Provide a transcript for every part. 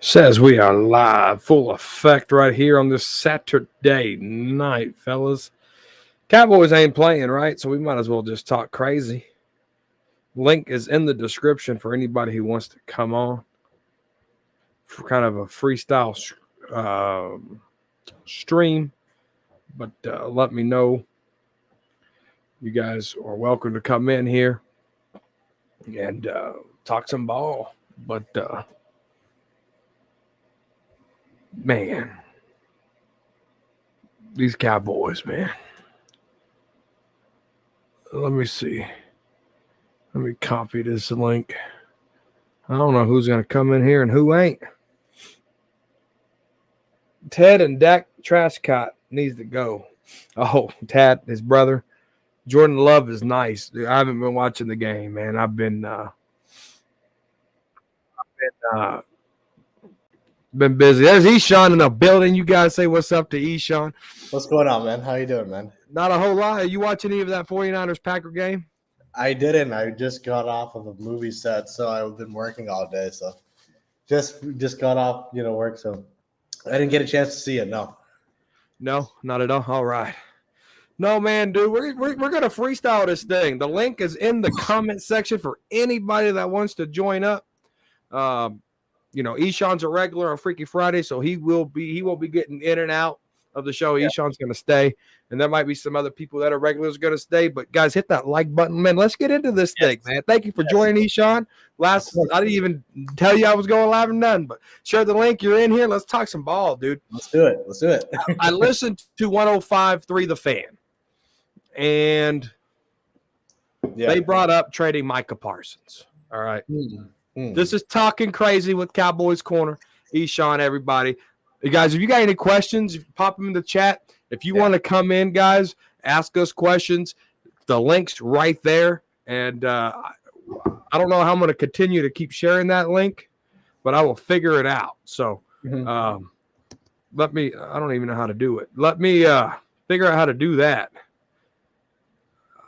Says we are live, full effect right here on this Saturday night, fellas. Cowboys ain't playing, right? So we might as well just talk crazy. Link is in the description for anybody who wants to come on for kind of a freestyle stream. But let me know. You guys are welcome to come in here and talk some ball. But man, these Cowboys, man. Let me see. Let me copy this link. I don't know who's going to come in here and who ain't. Ted and Dak Prescott needs to go. Oh, Tad, his brother. Jordan Love is nice. Dude, I haven't been watching the game, man. I've been busy. There's Eshawn in the building. You guys say what's up to Eshawn. What's going on, man? How you doing, man? Not a whole lot. Are you watching any of that 49ers Packer game? I didn't. I just got off of a movie set, so I've been working all day. So just got off, work. So I didn't get a chance to see it. No, not at all. All right. No, man, dude, we're gonna freestyle this thing. The link is in the comment section for anybody that wants to join up. Eshawn's a regular on Freaky Friday, so he won't be getting in and out of the show. Yeah. Eshawn's gonna stay, and there might be some other people that are regulars gonna stay. But guys, hit that like button, man. Let's get into this thing, man. Thank you for joining, Eshawn. I didn't even tell you I was going live and none, but share the link. You're in here. Let's talk some ball, dude. Let's do it. I listened to 105.3 The Fan, and they brought up trading Micah Parsons. All right. This is talking crazy with Cowboys Corner. Eshawn, everybody. Hey guys, if you got any questions, pop them in the chat. If you want to come in, guys, ask us questions. The link's right there. And I don't know how I'm going to continue to keep sharing that link, but I will figure it out. So I don't even know how to do it. Let me figure out how to do that.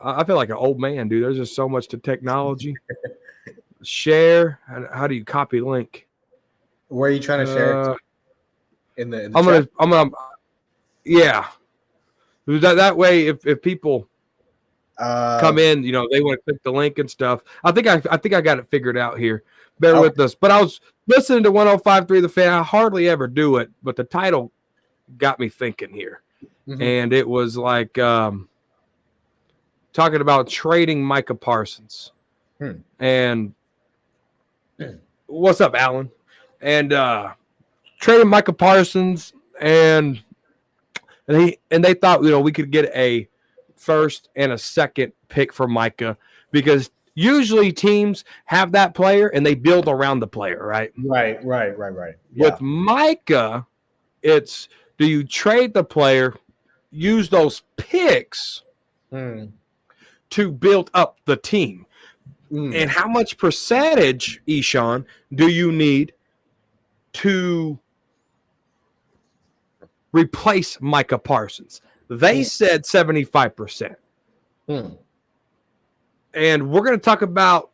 I feel like an old man, dude. There's just so much to technology. Share. How do you copy link? Where are you trying to share it? In the chat? I'm gonna yeah. That way if people come in, they want to click the link and stuff. I think I got it figured out here. Bear with us. But I was listening to 105.3 The Fan. I hardly ever do it, but the title got me thinking here. And it was like talking about trading Micah Parsons. And what's up, Alan? And trading Micah Parsons, and they thought we could get a first and a second pick for Micah, because usually teams have that player and they build around the player, right? Right. Yeah. With Micah, it's, do you trade the player, use those picks to build up the team? And how much percentage, Eshawn, do you need to replace Micah Parsons? They said 75%. And we're going to talk about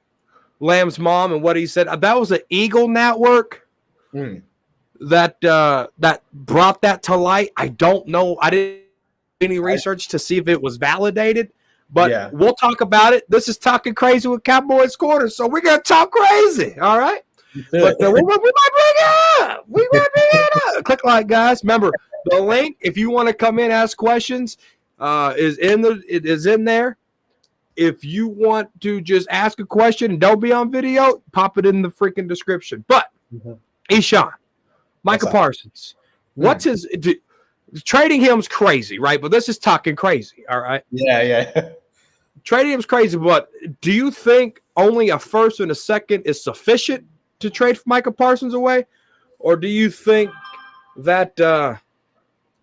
Lamb's mom and what he said. That was an Eagle network that brought that to light. I don't know. I didn't do any research to see if it was validated. But we'll talk about it. This is Talking Crazy with Cowboys Corner, so we're going to talk crazy, all right? But we might bring it up. We might bring it up. Click like, guys. Remember, the link, if you want to come in, ask questions, is in there. If you want to just ask a question and don't be on video, pop it in the freaking description. But, Eshawn, Micah Parsons, what's his – trading him's crazy, right? But this is talking crazy, all right? Yeah. Trading him's crazy, but do you think only a first and a second is sufficient to trade Micah Parsons away? Or do you think that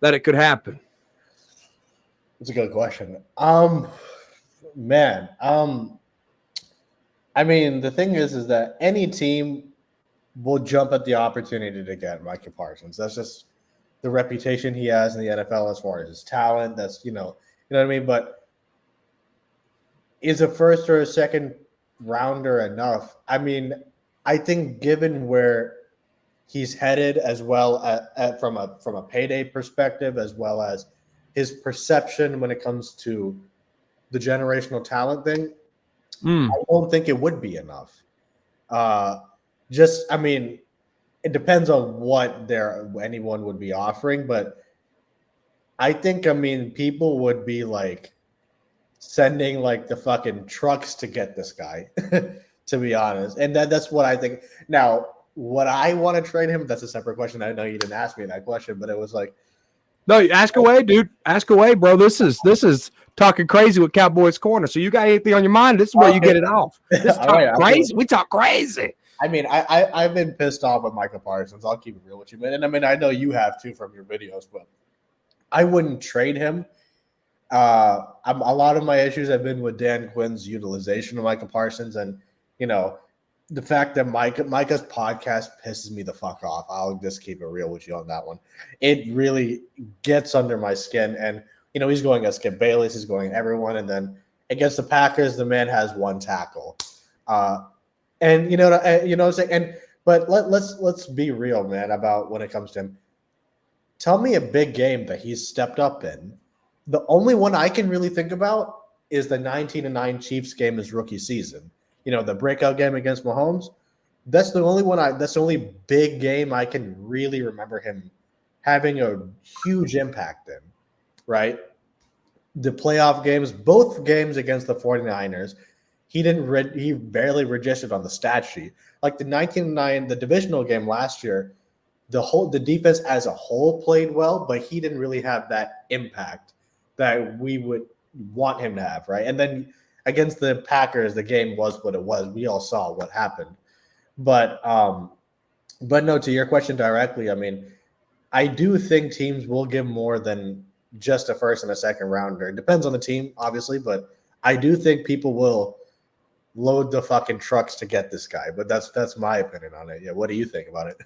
it could happen? That's a good question. Man. I mean, the thing is that any team will jump at the opportunity to get Micah Parsons. That's just the reputation he has in the NFL as far as his talent. That's, you know what I mean? But is a first or a second rounder enough. I mean, I think given where he's headed, as well from a payday perspective, as well as his perception when it comes to the generational talent thing, I don't think it would be enough. I mean, it depends on what anyone would be offering, but I think, I mean, people would be like sending like the fucking trucks to get this guy, to be honest. And that's what I think. Now, would I want to trade him? That's a separate question. I know you didn't ask me that question, but it was like, no, ask away, dude. Ask away, bro. This is talking crazy with Cowboys Corner. So you got anything on your mind? This is where you get it off. This talk right, crazy. We talk crazy. I mean, I've been pissed off with Micah Parsons. I'll keep it real with you, man. And I mean, I know you have too from your videos, but I wouldn't trade him. A lot of my issues have been with Dan Quinn's utilization of Micah Parsons, and the fact that Micah's podcast pisses me the fuck off. I'll just keep it real with you on that one. It really gets under my skin, and he's going against Skip Bayless, he's going everyone, and then against the Packers, the man has one tackle, and what I'm saying. But let's be real, man, about when it comes to him. Tell me a big game that he's stepped up in. The only one I can really think about is the 19-9 Chiefs game his rookie season. The breakout game against Mahomes. That's the only one. That's the only big game I can really remember him having a huge impact in. Right? The playoff games, both games against the 49ers, he barely registered on the stat sheet. Like the 19-9, the divisional game last year, the defense as a whole played well, but he didn't really have that impact that we would want him to have, right? And then against the Packers, the game was what it was. We all saw what happened. But no, to your question directly, I mean, I do think teams will give more than just a first and a second rounder. It depends on the team, obviously, but I do think people will load the fucking trucks to get this guy. But that's my opinion on it. Yeah, what do you think about it?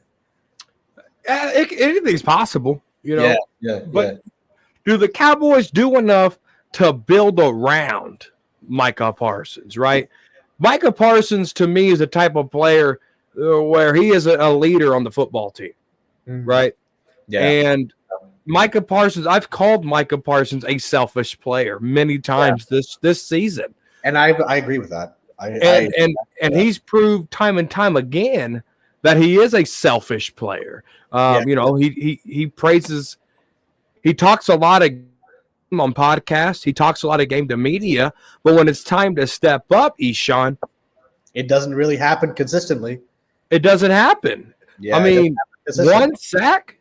Anything's possible, Yeah. But do the Cowboys do enough to build around Micah Parsons, right? Micah Parsons, to me, is a type of player where he is a leader on the football team, right? Yeah. And Micah Parsons, I've called Micah Parsons a selfish player many times this season. And I agree with that. And he's proved time and time again that he is a selfish player. He praises. He talks a lot of on podcasts. He talks a lot of game to media, but when it's time to step up, Eshawn, it doesn't really happen consistently. It doesn't happen. Yeah, I mean, one sack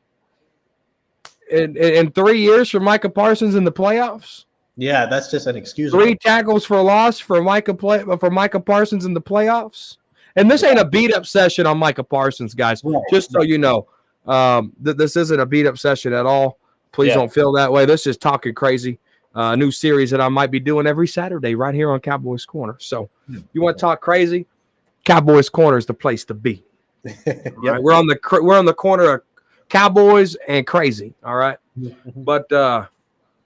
in 3 years for Micah Parsons in the playoffs. Yeah, that's just an excuse. 3 tackles for loss for Micah Parsons in the playoffs. And this ain't a beat up session on Micah Parsons, guys. Right. Just so you know, this isn't a beat up session at all. Please don't feel that way. This is talking crazy. A new series that I might be doing every Saturday right here on Cowboys Corner. So you want to talk crazy? Cowboys Corner is the place to be. Right? We're on the corner of Cowboys and crazy. All right. But no,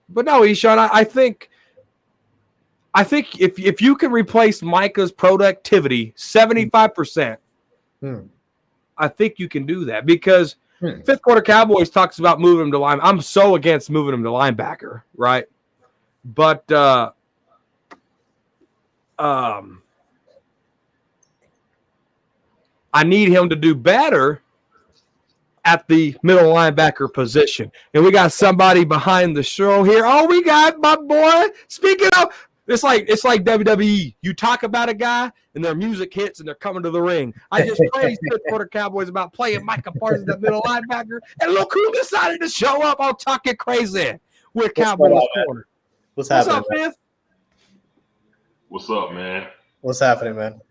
Eshawn, I think if you can replace Micah's productivity 75%, I think you can do that because fifth quarter Cowboys talks about moving him to line. I'm so against moving him to linebacker, right? But I need him to do better at the middle linebacker position. And we got somebody behind the show here. Oh, we got my boy. Speaking of, it's like WWE. You talk about a guy and their music hits and they're coming to the ring. I just praised fifth quarter Cowboys about playing Micah Parsons at middle linebacker. And look who decided to show up on Talking Crazy with Cowboys Corner. What's happening, up, Fifth? What's up, man? What's happening, man?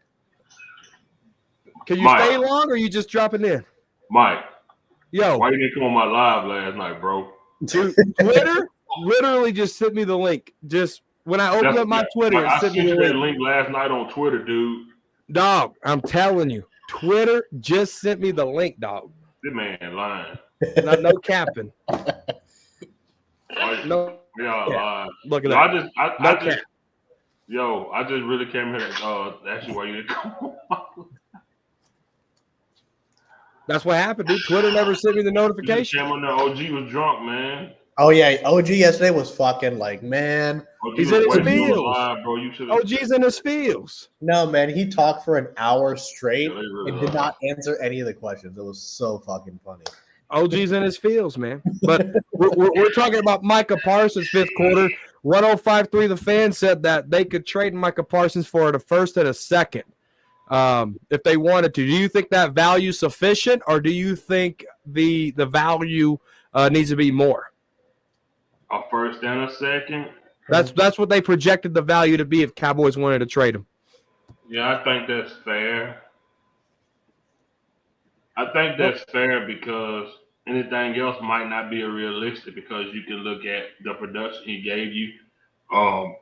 Can you stay long or are you just dropping in? Mike. Yo. Why you didn't come on my live last night, bro? Dude, Twitter literally just sent me the link. Just when I opened up my Twitter, I sent you that link last night on Twitter, dude. Dog, I'm telling you. Twitter just sent me the link, dog. This man lying. No capping. No. Yeah, Look at that. Yo, I just really came here to ask you why you didn't come. That's what happened, dude. Twitter never sent me the You just notification. came on there. OG was drunk, man. Oh yeah, OG yesterday was fucking like, man. OG He's was in his waiting for you feels. live, bro. You should have. OG's in his feels. No, man, he talked for an hour straight Yeah, they really and did are. not answer any of the questions. It was so fucking funny. OG's in his feels, man. But we're talking about Micah Parsons, fifth quarter. 105.3 The Fan said that they could trade Micah Parsons for the first and a second if they wanted to. Do you think that value is sufficient, or do you think the value needs to be more? A first and a second. That's what they projected the value to be if Cowboys wanted to trade him. Yeah, I think that's fair. I think that's fair because anything else might not be realistic because you can look at the production he gave you.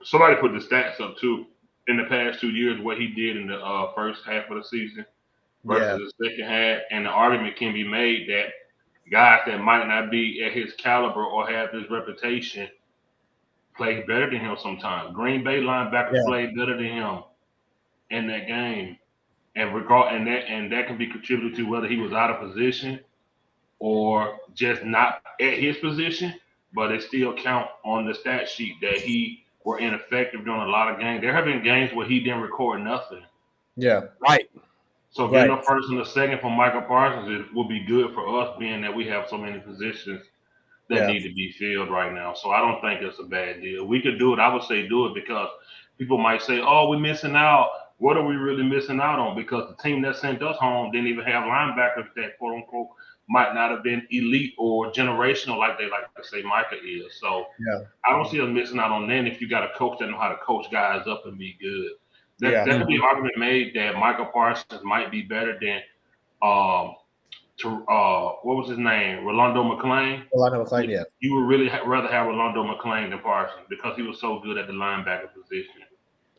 Somebody put the stats up too in the past 2 years, what he did in the first half of the season versus the second half, and the argument can be made that guys that might not be at his caliber or have his reputation play better than him sometimes. Green Bay linebackers played better than him in that game. And that can be contributed to whether he was out of position or just not at his position, but it still count on the stat sheet that he were ineffective during a lot of games. There have been games where he didn't record nothing. Yeah. Right. So getting a first and a second from Micah Parsons will be good for us, being that we have so many positions that need to be filled right now. So I don't think it's a bad deal. We could do it. I would say do it because people might say, oh, we're missing out. What are we really missing out on? Because the team that sent us home didn't even have linebackers that, quote unquote, might not have been elite or generational like they like to say Micah is. So I don't see us missing out on that if you got a coach that know how to coach guys up and be good. There could be an argument made that Micah Parsons might be better than what was his name? Rolando McClain. Rolando McClain, yeah. You would really rather have Rolando McClain than Parsons because he was so good at the linebacker position.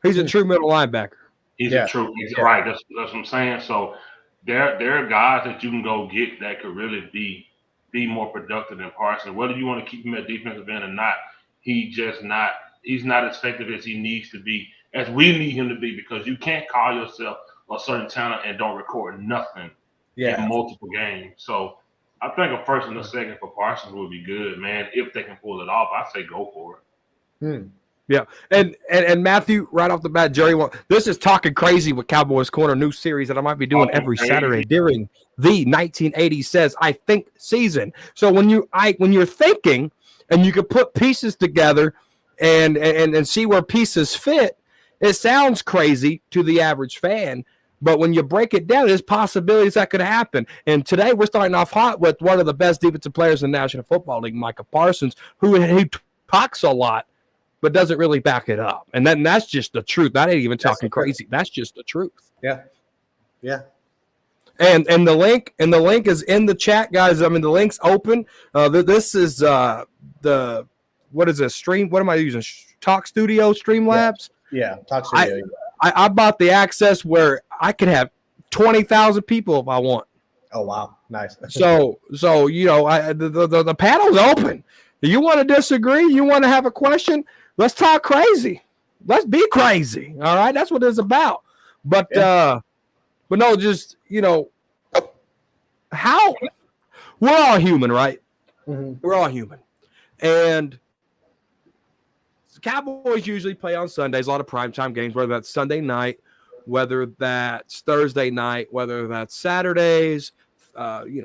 He's a true middle linebacker. He's a true right. That's what I'm saying. So there are guys that you can go get that could really be more productive than Parsons. Whether you want to keep him at defensive end or not, he's not as effective as he needs to be, as we need him to be, because you can't call yourself a certain talent and don't record nothing in multiple games. So I think a first and a second for Parsons would be good, man. If they can pull it off, I say go for it. Yeah, and Matthew, right off the bat, Jerry, this is Talking Crazy with Cowboys Corner, new series that I might be doing every Saturday during the 1980 Says I Think season. So when you're thinking and you can put pieces together and see where pieces fit, it sounds crazy to the average fan. But when you break it down, there's possibilities that could happen. And today we're starting off hot with one of the best defensive players in the National Football League, Micah Parsons, who talks a lot, but doesn't really back it up. And that's just the truth. That ain't even talking crazy. That's just the truth. Yeah. And the link is in the chat, guys. I mean, the link's open. This is what is this stream? What am I using? Talk Studio, Streamlabs? Yeah, Talk Studio. I bought the access where I could have 20,000 people if I want. Oh wow, nice. So you know, the panel's open. You want to disagree? You want to have a question? Let's talk crazy. Let's be crazy. All right, that's what it's about. But no, just how we're all human, right? Mm-hmm. We're all human, and Cowboys usually play on Sundays. A lot of primetime games, whether that's Sunday night, whether that's Thursday night, whether that's Saturdays.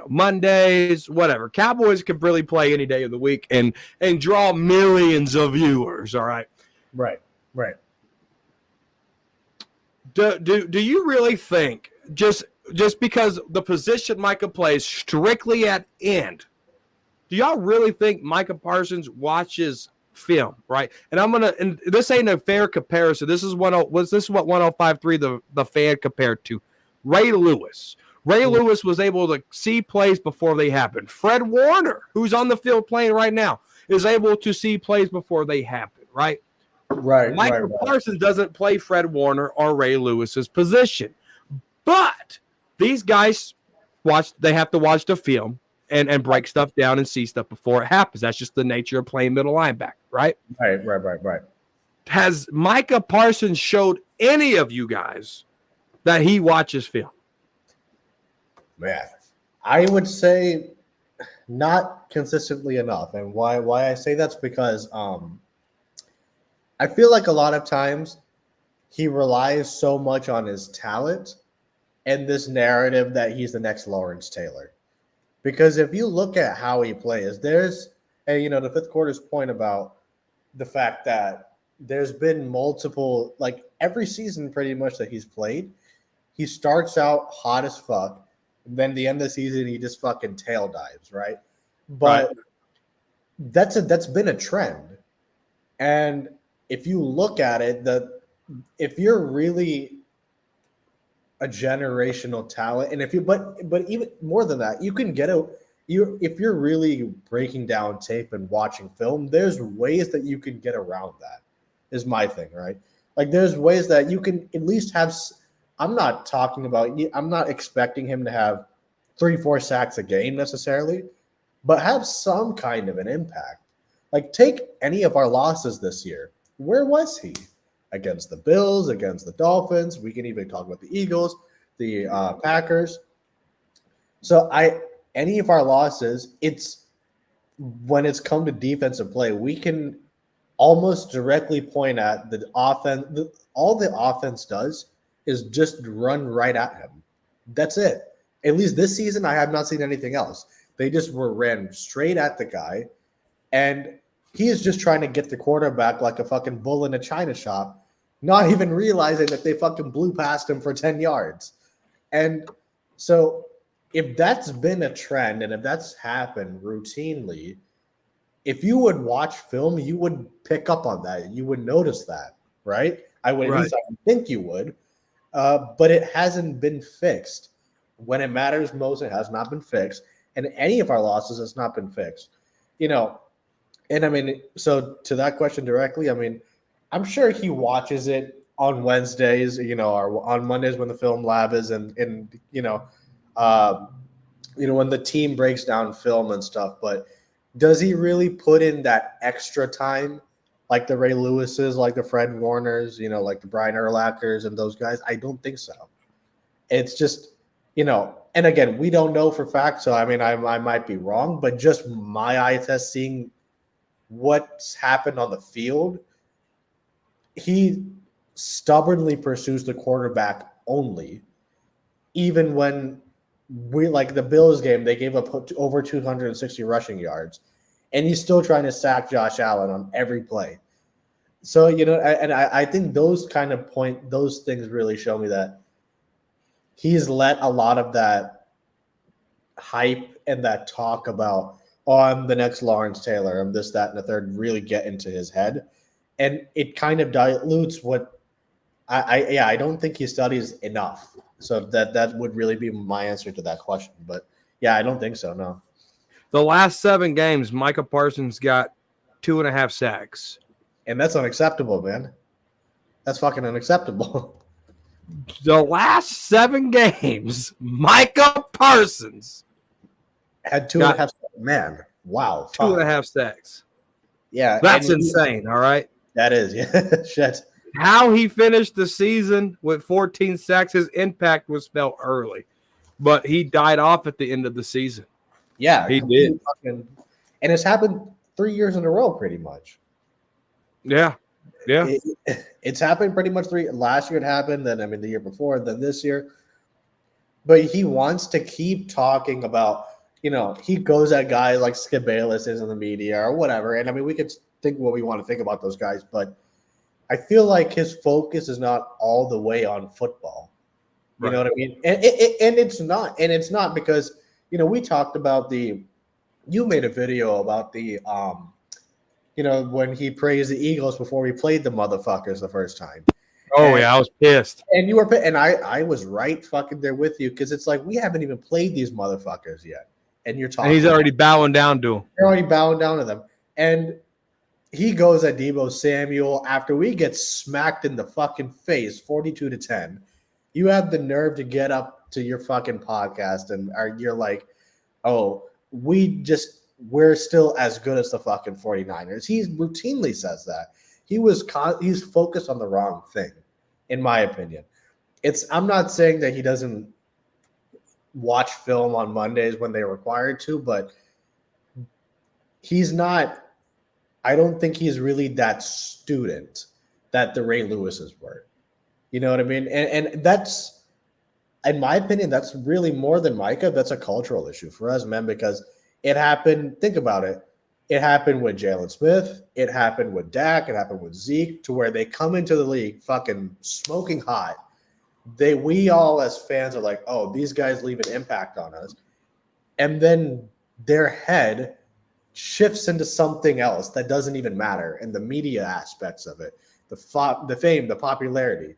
Mondays, whatever. Cowboys can really play any day of the week and draw millions of viewers. All right. Right. Do you really think just because the position Micah plays strictly at end, do y'all really think Micah Parsons watches film? Right. And this ain't a fair comparison. This is what 105.3 the Fan compared to Ray Lewis. Ray Lewis was able to see plays before they happened. Fred Warner, who's on the field playing right now, is able to see plays before they happen, right? Micah Parsons doesn't play Fred Warner or Ray Lewis's position. But these guys they have to watch the film and break stuff down and see stuff before it happens. That's just the nature of playing middle linebacker, right? Right. has Micah Parsons showed any of you guys that he watches film? Man, I would say not consistently enough. And why I say that's because I feel like a lot of times he relies so much on his talent and this narrative that he's the next Lawrence Taylor. Because if you look at how he plays, the fifth quarter's point about the fact that there's been multiple, like every season pretty much that he's played, he starts out hot as fuck. Then the end of the season, he just fucking tail dives, right? But that's been a trend. And if you look at it, if you're really a generational talent, and but even more than that, you can get if you're really breaking down tape and watching film, there's ways that you can get around that, is my thing, right? Like there's ways that you can at least have. I'm not expecting him to have 3-4 sacks a game necessarily, but have some kind of an impact. Like take any of our losses this year. Where was he? Against the Bills, against the Dolphins. We can even talk about the Eagles, the Packers. So any of our losses, when it's come to defensive play, we can almost directly point at the offense. All the offense does is just run right at him. That's it. At least this season, I have not seen anything else. They just ran straight at the guy, and he is just trying to get the quarterback like a fucking bull in a china shop, not even realizing that they fucking blew past him for 10 yards. And so if that's been a trend and if that's happened routinely, if you would watch film, you would pick up on that. You would notice that, right? At least I think you would. But it hasn't been fixed. When it matters most, it has not been fixed. And any of our losses has not been fixed. And I mean, so to that question directly, I mean, I'm sure he watches it on Wednesdays, or on Mondays when the film lab is, and when the team breaks down film and stuff. But does he really put in that extra time, like the Ray Lewises, like the Fred Warners, like the Brian Urlachers and those guys? I don't think so. It's just, and again, we don't know for fact. So I mean, I might be wrong, but just my eye test seeing what's happened on the field, he stubbornly pursues the quarterback only. Even when like the Bills game, they gave up over 260 rushing yards, and he's still trying to sack Josh Allen on every play. So, and I think those things really show me that he's let a lot of that hype and that talk about, I'm the next Lawrence Taylor, I'm this, that, and the third, really get into his head. And it kind of dilutes what I don't think he studies enough. So that would really be my answer to that question. But yeah, I don't think so, no. The last 7 games, Micah Parsons got 2.5 sacks. And that's unacceptable, man. That's fucking unacceptable. The last 7 games, Micah Parsons had 2.5 sacks. Man, wow. 2.5 sacks. Yeah. That's insane, all right? That is, yeah. Shit. How he finished the season with 14 sacks, his impact was felt early. But he died off at the end of the season. Yeah. He did. And it's happened 3 years in a row, pretty much. Yeah. Yeah. It's happened pretty much last year it happened, then the year before, and then this year. But he wants to keep talking about, he goes at guys like Skip Bayless is in the media or whatever. And we could think what we want to think about those guys, but I feel like his focus is not all the way on football. You know what I mean? And it's not because, we talked about you made a video about the when he praised the Eagles before we played the motherfuckers the first time. Yeah, I was pissed. And you were, and I was right fucking there with you, because it's like we haven't even played these motherfuckers yet, and you're talking. And he's already bowing down to them. You're already bowing down to them, and he goes at Deebo Samuel after we get smacked in the fucking face, 42-10. You have the nerve to get up to your fucking podcast and you're like, oh, we're still as good as the fucking 49ers. He routinely says that. he's focused on the wrong thing, in my opinion. I'm not saying that he doesn't watch film on Mondays when they're required to, but he's not. I don't think he's really that student that the Ray Lewises were. You know what I mean? And that's, in my opinion, that's really more than Micah. That's a cultural issue for us, man, because it happened. Think about it. It happened with Jalen Smith. It happened with Dak. It happened with Zeke, to where they come into the league fucking smoking hot. We all as fans are like, oh, these guys leave an impact on us. And then their head shifts into something else that doesn't even matter, and the media aspects of it, the fame, the popularity.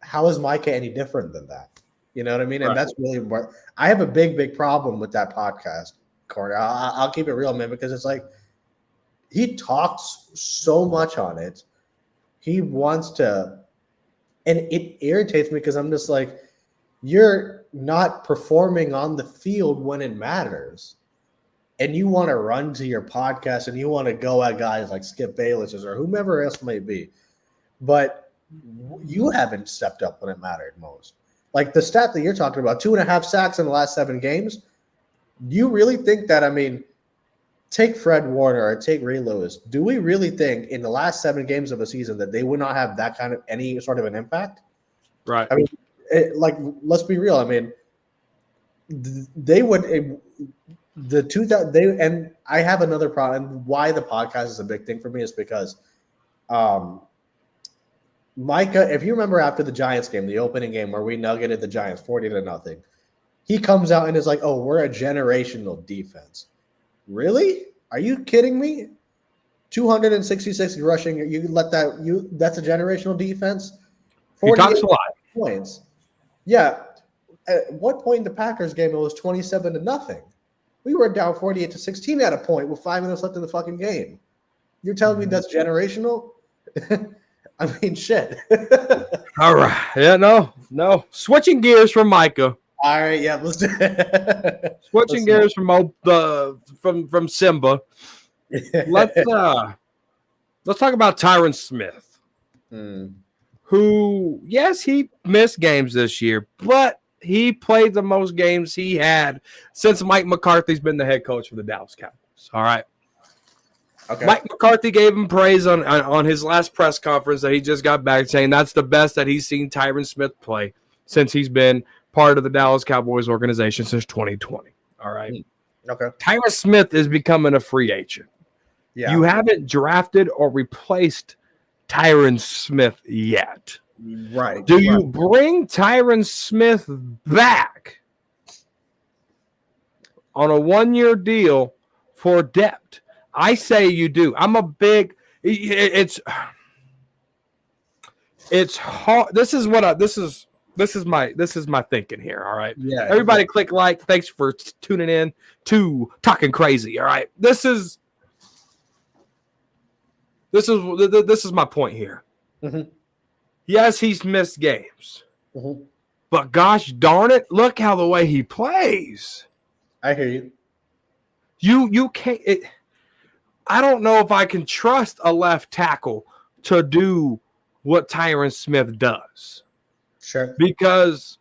How is Micah any different than that? You know what I mean? And that's really what I have a big problem with that podcast, Corey. I'll keep it real, man, because it's like he talks so much on it. He wants to, and it irritates me because I'm just like, you're not performing on the field when it matters. And you want to run to your podcast and you want to go at guys like Skip Bayless's or whomever else may be. But you haven't stepped up when it mattered most. Like the stat that you're talking about, 2.5 sacks in the last 7 games. Do you really think that, I mean, take Fred Warner or take Ray Lewis. Do we really think in the last 7 games of a season that they would not have that kind of any sort of an impact? Right. I mean, let's be real. I mean, they would and I have another problem. Why the podcast is a big thing for me is because Micah, if you remember after the Giants game, the opening game where we nuggeted the Giants 40-0, he comes out and is like, oh, we're a generational defense. Really? Are you kidding me? 266 rushing. That's a generational defense? He talks a lot. Points. Yeah. At what point in the Packers game it was 27-0? We were down 48-16 at a point with 5 minutes left in the fucking game. You're telling me that's generational? I mean, shit. All right. Yeah, no. Switching gears from Micah. All right, yeah, let's do it. Switching gears from Simba. Let's talk about Tyron Smith, who, yes, he missed games this year, but he played the most games he had since Mike McCarthy's been the head coach of the Dallas Cowboys. All right. Okay. Mike McCarthy gave him praise on his last press conference that he just got back, saying that's the best that he's seen Tyron Smith play since he's been part of the Dallas Cowboys organization since 2020. All right. Okay. Tyron Smith is becoming a free agent. Yeah. You haven't drafted or replaced Tyron Smith yet. Right. Do you bring Tyron Smith back on a 1-year deal for depth? I say you do. I'm a big. It's hard. This is my thinking here. All right. Yeah. Everybody, click like. Thanks for tuning in to Talking Crazy. All right. This is my point here. Mm-hmm. Yes, he's missed games, but gosh darn it, look how the way he plays. I hear you. You can't. I don't know if I can trust a left tackle to do what Tyron Smith does. Sure. Because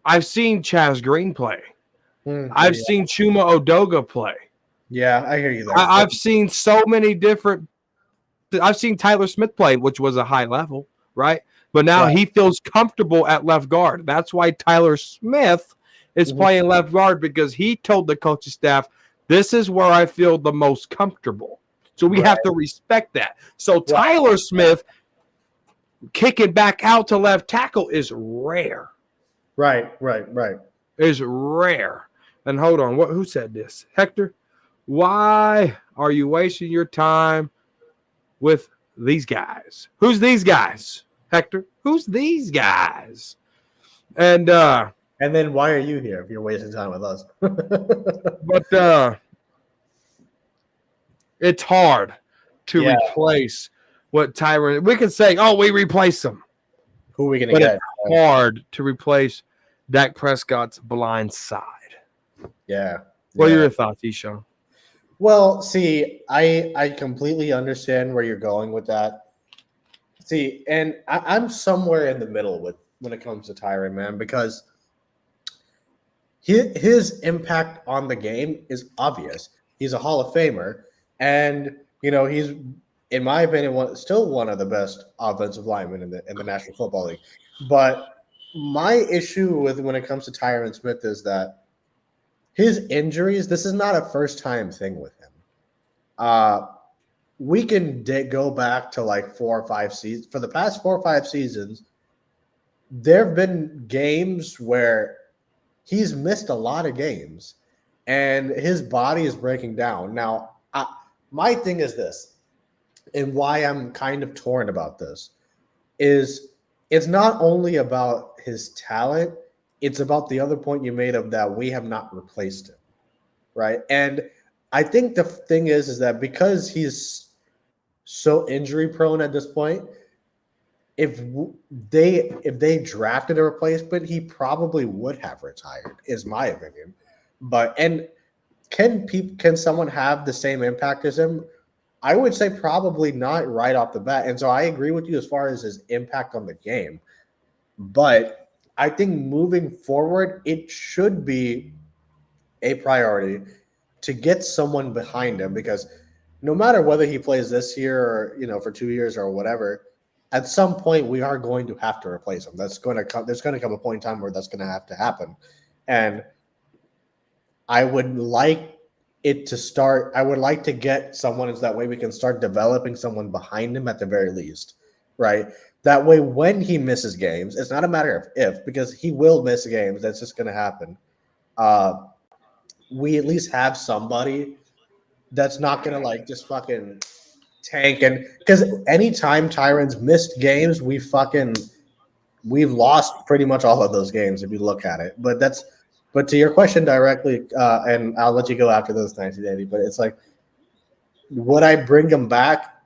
I've seen Chaz Green play. I've seen Chuma Odoga play. Yeah, I hear you there. I've seen so many different. I've seen Tyler Smith play, which was a high level, right? But now he feels comfortable at left guard. That's why Tyler Smith is playing left guard, because he told the coaching staff, this is where I feel the most comfortable. So we have to respect that. So Tyler Smith kicking back out to left tackle is rare. Right. Is rare. And hold on, who said this? Hector, why are you wasting your time with these guys? Who's these guys, Hector? Who's these guys? And then why are you here if you're wasting time with us? But it's hard to replace what Tyron. We can say, oh, we replace him. Who are we going to get? It's hard to replace Dak Prescott's blind side. Yeah. What are your thoughts, Eshawn? Well, see, I completely understand where you're going with that. See, and I'm somewhere in the middle with when it comes to Tyron, man, because his impact on the game is obvious. He's a Hall of Famer, and he's, in my opinion, still one of the best offensive linemen in the National Football League. But my issue with when it comes to Tyron Smith is that his injuries. This is not a first-time thing with him. We can go back to like 4 or 5 seasons. For the past 4 or 5 seasons, there have been games where he's missed a lot of games, and his body is breaking down. Now, my thing is this, and why I'm kind of torn about this, is it's not only about his talent, it's about the other point you made of that we have not replaced him, right? And I think the thing is that because he's so injury prone at this point, if they drafted a replacement, he probably would have retired, is my opinion. But can someone have the same impact as him? I would say probably not right off the bat. And so I agree with you as far as his impact on the game. But I think moving forward, it should be a priority to get someone behind him, because no matter whether he plays this year or for 2 years or whatever, at some point we are going to have to replace him. There's going to come a point in time where that's going to have to happen. And I would like it to start. I would like to get someone, so that way we can start developing someone behind him at the very least, right? That way, when he misses games, it's not a matter of if, because he will miss games. That's just going to happen. We at least have somebody that's not going to just fucking tank. And because anytime Tyron's missed games, we've lost pretty much all of those games if you look at it. But to your question directly, and I'll let you go after those 1980, but it's like, would I bring him back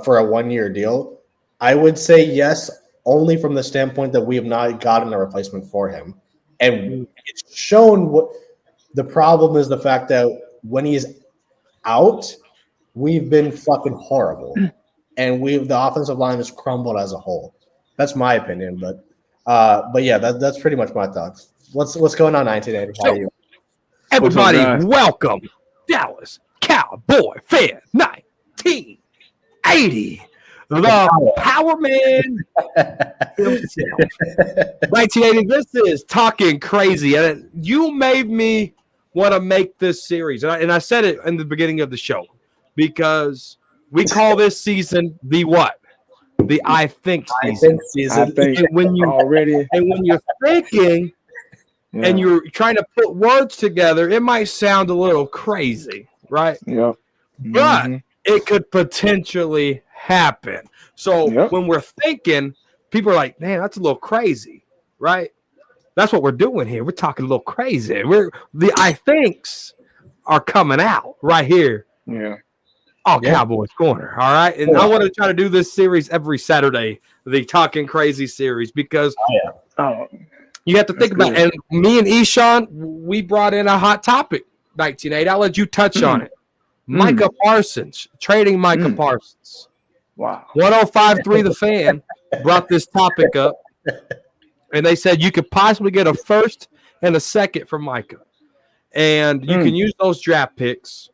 for a 1-year deal? I would say yes, only from the standpoint that we have not gotten a replacement for him. And it's shown what the problem is, the fact that when he's out, we've been fucking horrible. And the offensive line has crumbled as a whole. That's my opinion, but yeah, that's pretty much my thoughts. What's going on, 1980? How are you? Everybody, welcome Dallas Cowboy fan 1980, the Power Man himself. 1980. This is talking crazy, and you made me want to make this series, and I said it in the beginning of the show, because we call this season the what? The I think season. I think and when you're thinking. Yeah. And you're trying to put words together, it might sound a little crazy, right? Yep. But it could potentially happen. So when we're thinking, people are like, man, that's a little crazy, right? That's what we're doing here. We're talking a little crazy. The I thinks are coming out right here. Yeah. Cowboys Corner, all right? And I want to try to do this series every Saturday, the Talking Crazy series, because you have to think about it. And me and Eshawn, we brought in a hot topic, 1980. I'll let you touch on it. Micah Parsons, trading Micah Parsons. Wow. 105.3 The Fan brought this topic up, and they said you could possibly get a first and a second for Micah. And you can use those draft picks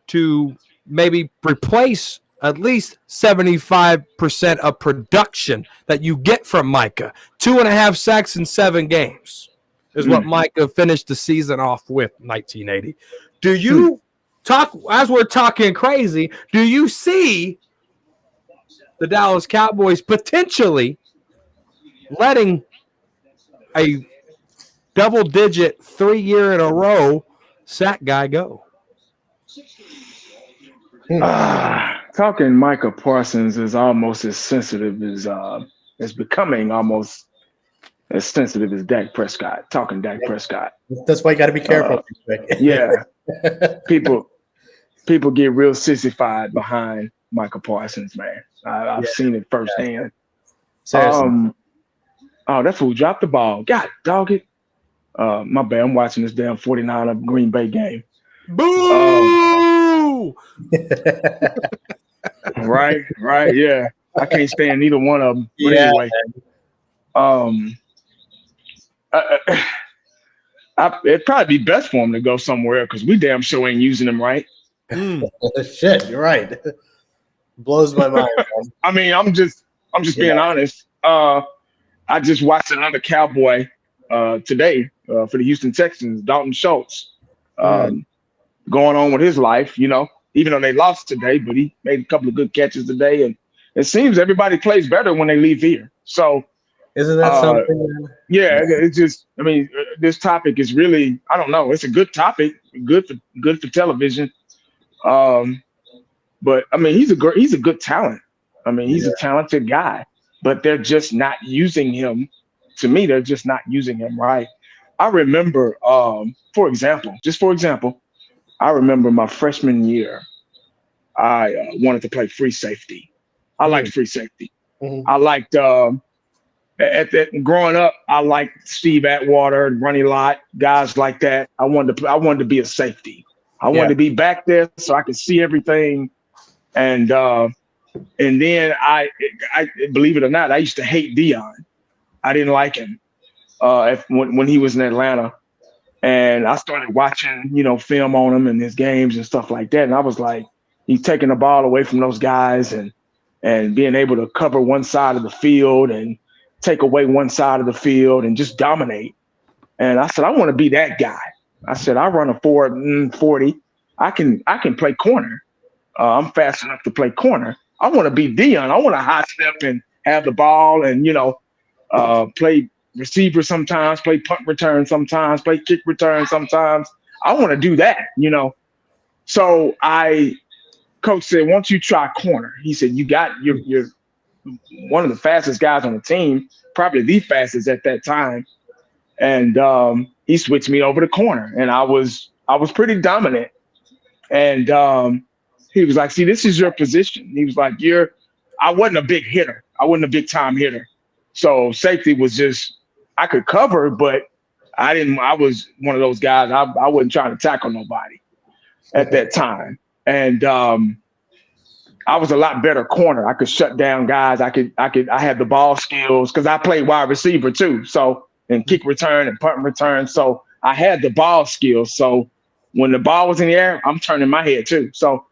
to maybe replace at least 75% of production that you get from Micah. 2.5 sacks in 7 games is what Micah finished the season off with, 1980. Do you talk, as we're talking crazy, do you see the Dallas Cowboys potentially letting a double-digit 3-year in a row sack guy go? Talking Micah Parsons is almost as sensitive as it's becoming almost as sensitive as Dak Prescott. Talking Dak Prescott. That's why you got to be careful. People get real sissified behind Micah Parsons, man. I've seen it firsthand. Seriously. That fool dropped the ball. God, dog it. My bad. I'm watching this damn 49er Green Bay game. Boo! Boo! Right, yeah. I can't stand neither one of them. But Yeah. anyway, it'd probably be best for him to go somewhere because we damn sure ain't using him right. Shit, you're right. Blows my mind. Man. I mean, I'm just being honest. I just watched another Cowboy today for the Houston Texans, Dalton Schultz, going on with his life, even though they lost today, but he made a couple of good catches today. And it seems everybody plays better when they leave here. So isn't that something? Yeah, it's just, I mean, this topic is really, I don't know. It's a good topic, good for television. But I mean, he's a good talent. I mean, he's a talented guy, but they're just not using him. To me, they're just not using him right. I remember, for example, I remember my freshman year, I wanted to play free safety. I liked free safety. Mm-hmm. I liked growing up, I liked Steve Atwater, Ronnie Lott, guys like that. I wanted to be a safety. I wanted to be back there so I could see everything. And then I believe it or not, I used to hate Dion. I didn't like him when he was in Atlanta. And I started watching, film on him and his games and stuff like that. And I was like, he's taking the ball away from those guys and being able to cover one side of the field and take away one side of the field and just dominate. And I said, I want to be that guy. I said, I run a 4.40. I can play corner. I'm fast enough to play corner. I want to be Dion. I want to high step and have the ball and, play receiver sometimes, play punt return sometimes, play kick return sometimes. I want to do that, So coach said, why don't you try corner? He said, you're one of the fastest guys on the team, probably the fastest at that time. And he switched me over to corner, and I was pretty dominant. And he was like, see, this is your position. He was like, I wasn't a big hitter. I wasn't a big time hitter. So safety was just, I could cover, but I was one of those guys. I wasn't trying to tackle nobody at that time. And I was a lot better corner. I could shut down guys. I had the ball skills because I played wide receiver too. So, and kick return and punt return. So I had the ball skills. So when the ball was in the air, I'm turning my head too. So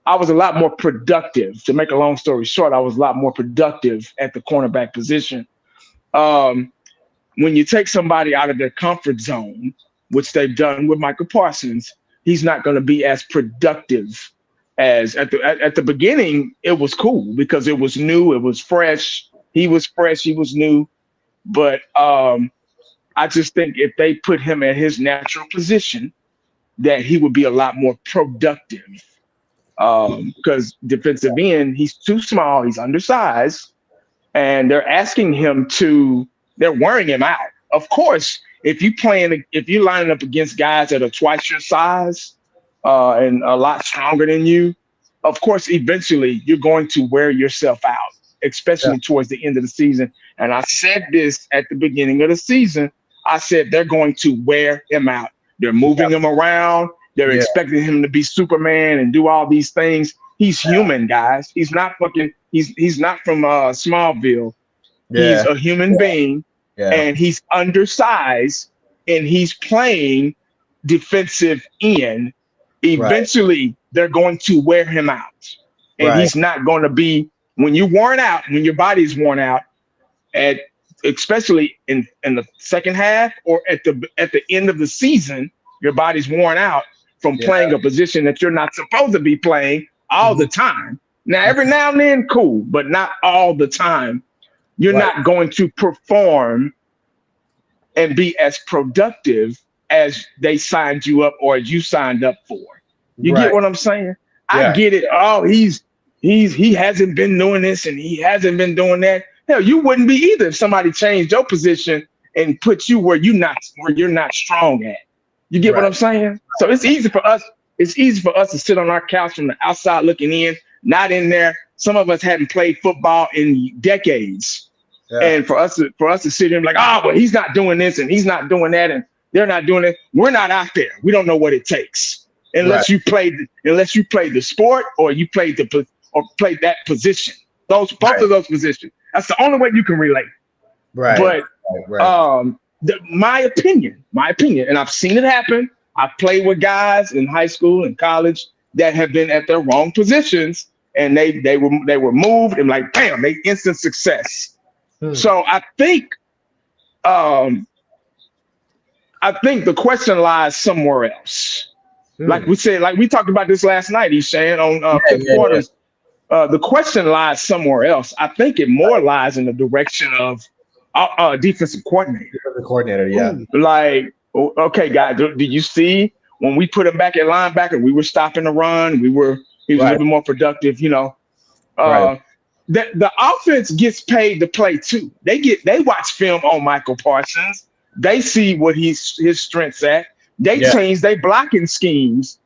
I was a lot more productive. To make a long story short, I was a lot more productive at the cornerback position. When you take somebody out of their comfort zone, which they've done with Micah Parsons, he's not going to be as productive as at the beginning. It was cool because it was new, it was fresh. He was fresh, he was new. But I just think if they put him at his natural position, that he would be a lot more productive. Because defensive end, he's too small, he's undersized, and they're asking him they're wearing him out. Of course, if you're lining up against guys that are twice your size and a lot stronger than you, of course, eventually you're going to wear yourself out, especially towards the end of the season. And I said this at the beginning of the season. I said they're going to wear him out. They're moving him around. They're expecting him to be Superman and do all these things. He's human, guys. He's not he's not from Smallville. Yeah. He's a human being, and he's undersized, and he's playing defensive end. Eventually, they're going to wear him out, and he's not going to be, when you're worn out, when your body's worn out, especially in the second half or at the end of the season, your body's worn out from playing a position that you're not supposed to be playing all the time. Now, every now and then, cool, but not all the time. You're not going to perform and be as productive as they signed you up or as you signed up for. You get what I'm saying? I get it. Oh, he hasn't been doing this and he hasn't been doing that. Hell, you wouldn't be either if somebody changed your position and put you where you're not strong at. You get what I'm saying? So it's easy for us. It's easy for us to sit on our couch from the outside looking in, not in there. Some of us hadn't played football in decades. And for us to sit here and be like, oh, well, he's not doing this and he's not doing that and they're not doing it. We're not out there. We don't know what it takes. unless you played the sport or you played played that position. Both of those positions. That's the only way you can relate. Right. But my opinion, and I've seen it happen. I've played with guys in high school and college that have been at their wrong positions, and they were moved and like, bam, they instant success. So I think the question lies somewhere else. Like we said, like we talked about this last night, he's saying on fifth quarters. The question lies somewhere else. I think it more lies in the direction of defensive coordinator. Defensive coordinator, yeah. Like, okay, guys, do you see when we put him back at linebacker, we were stopping the run. He was a little bit more productive, you know. The offense gets paid to play too. They watch film on Micah Parsons. They see what his strengths at. They change their blocking schemes.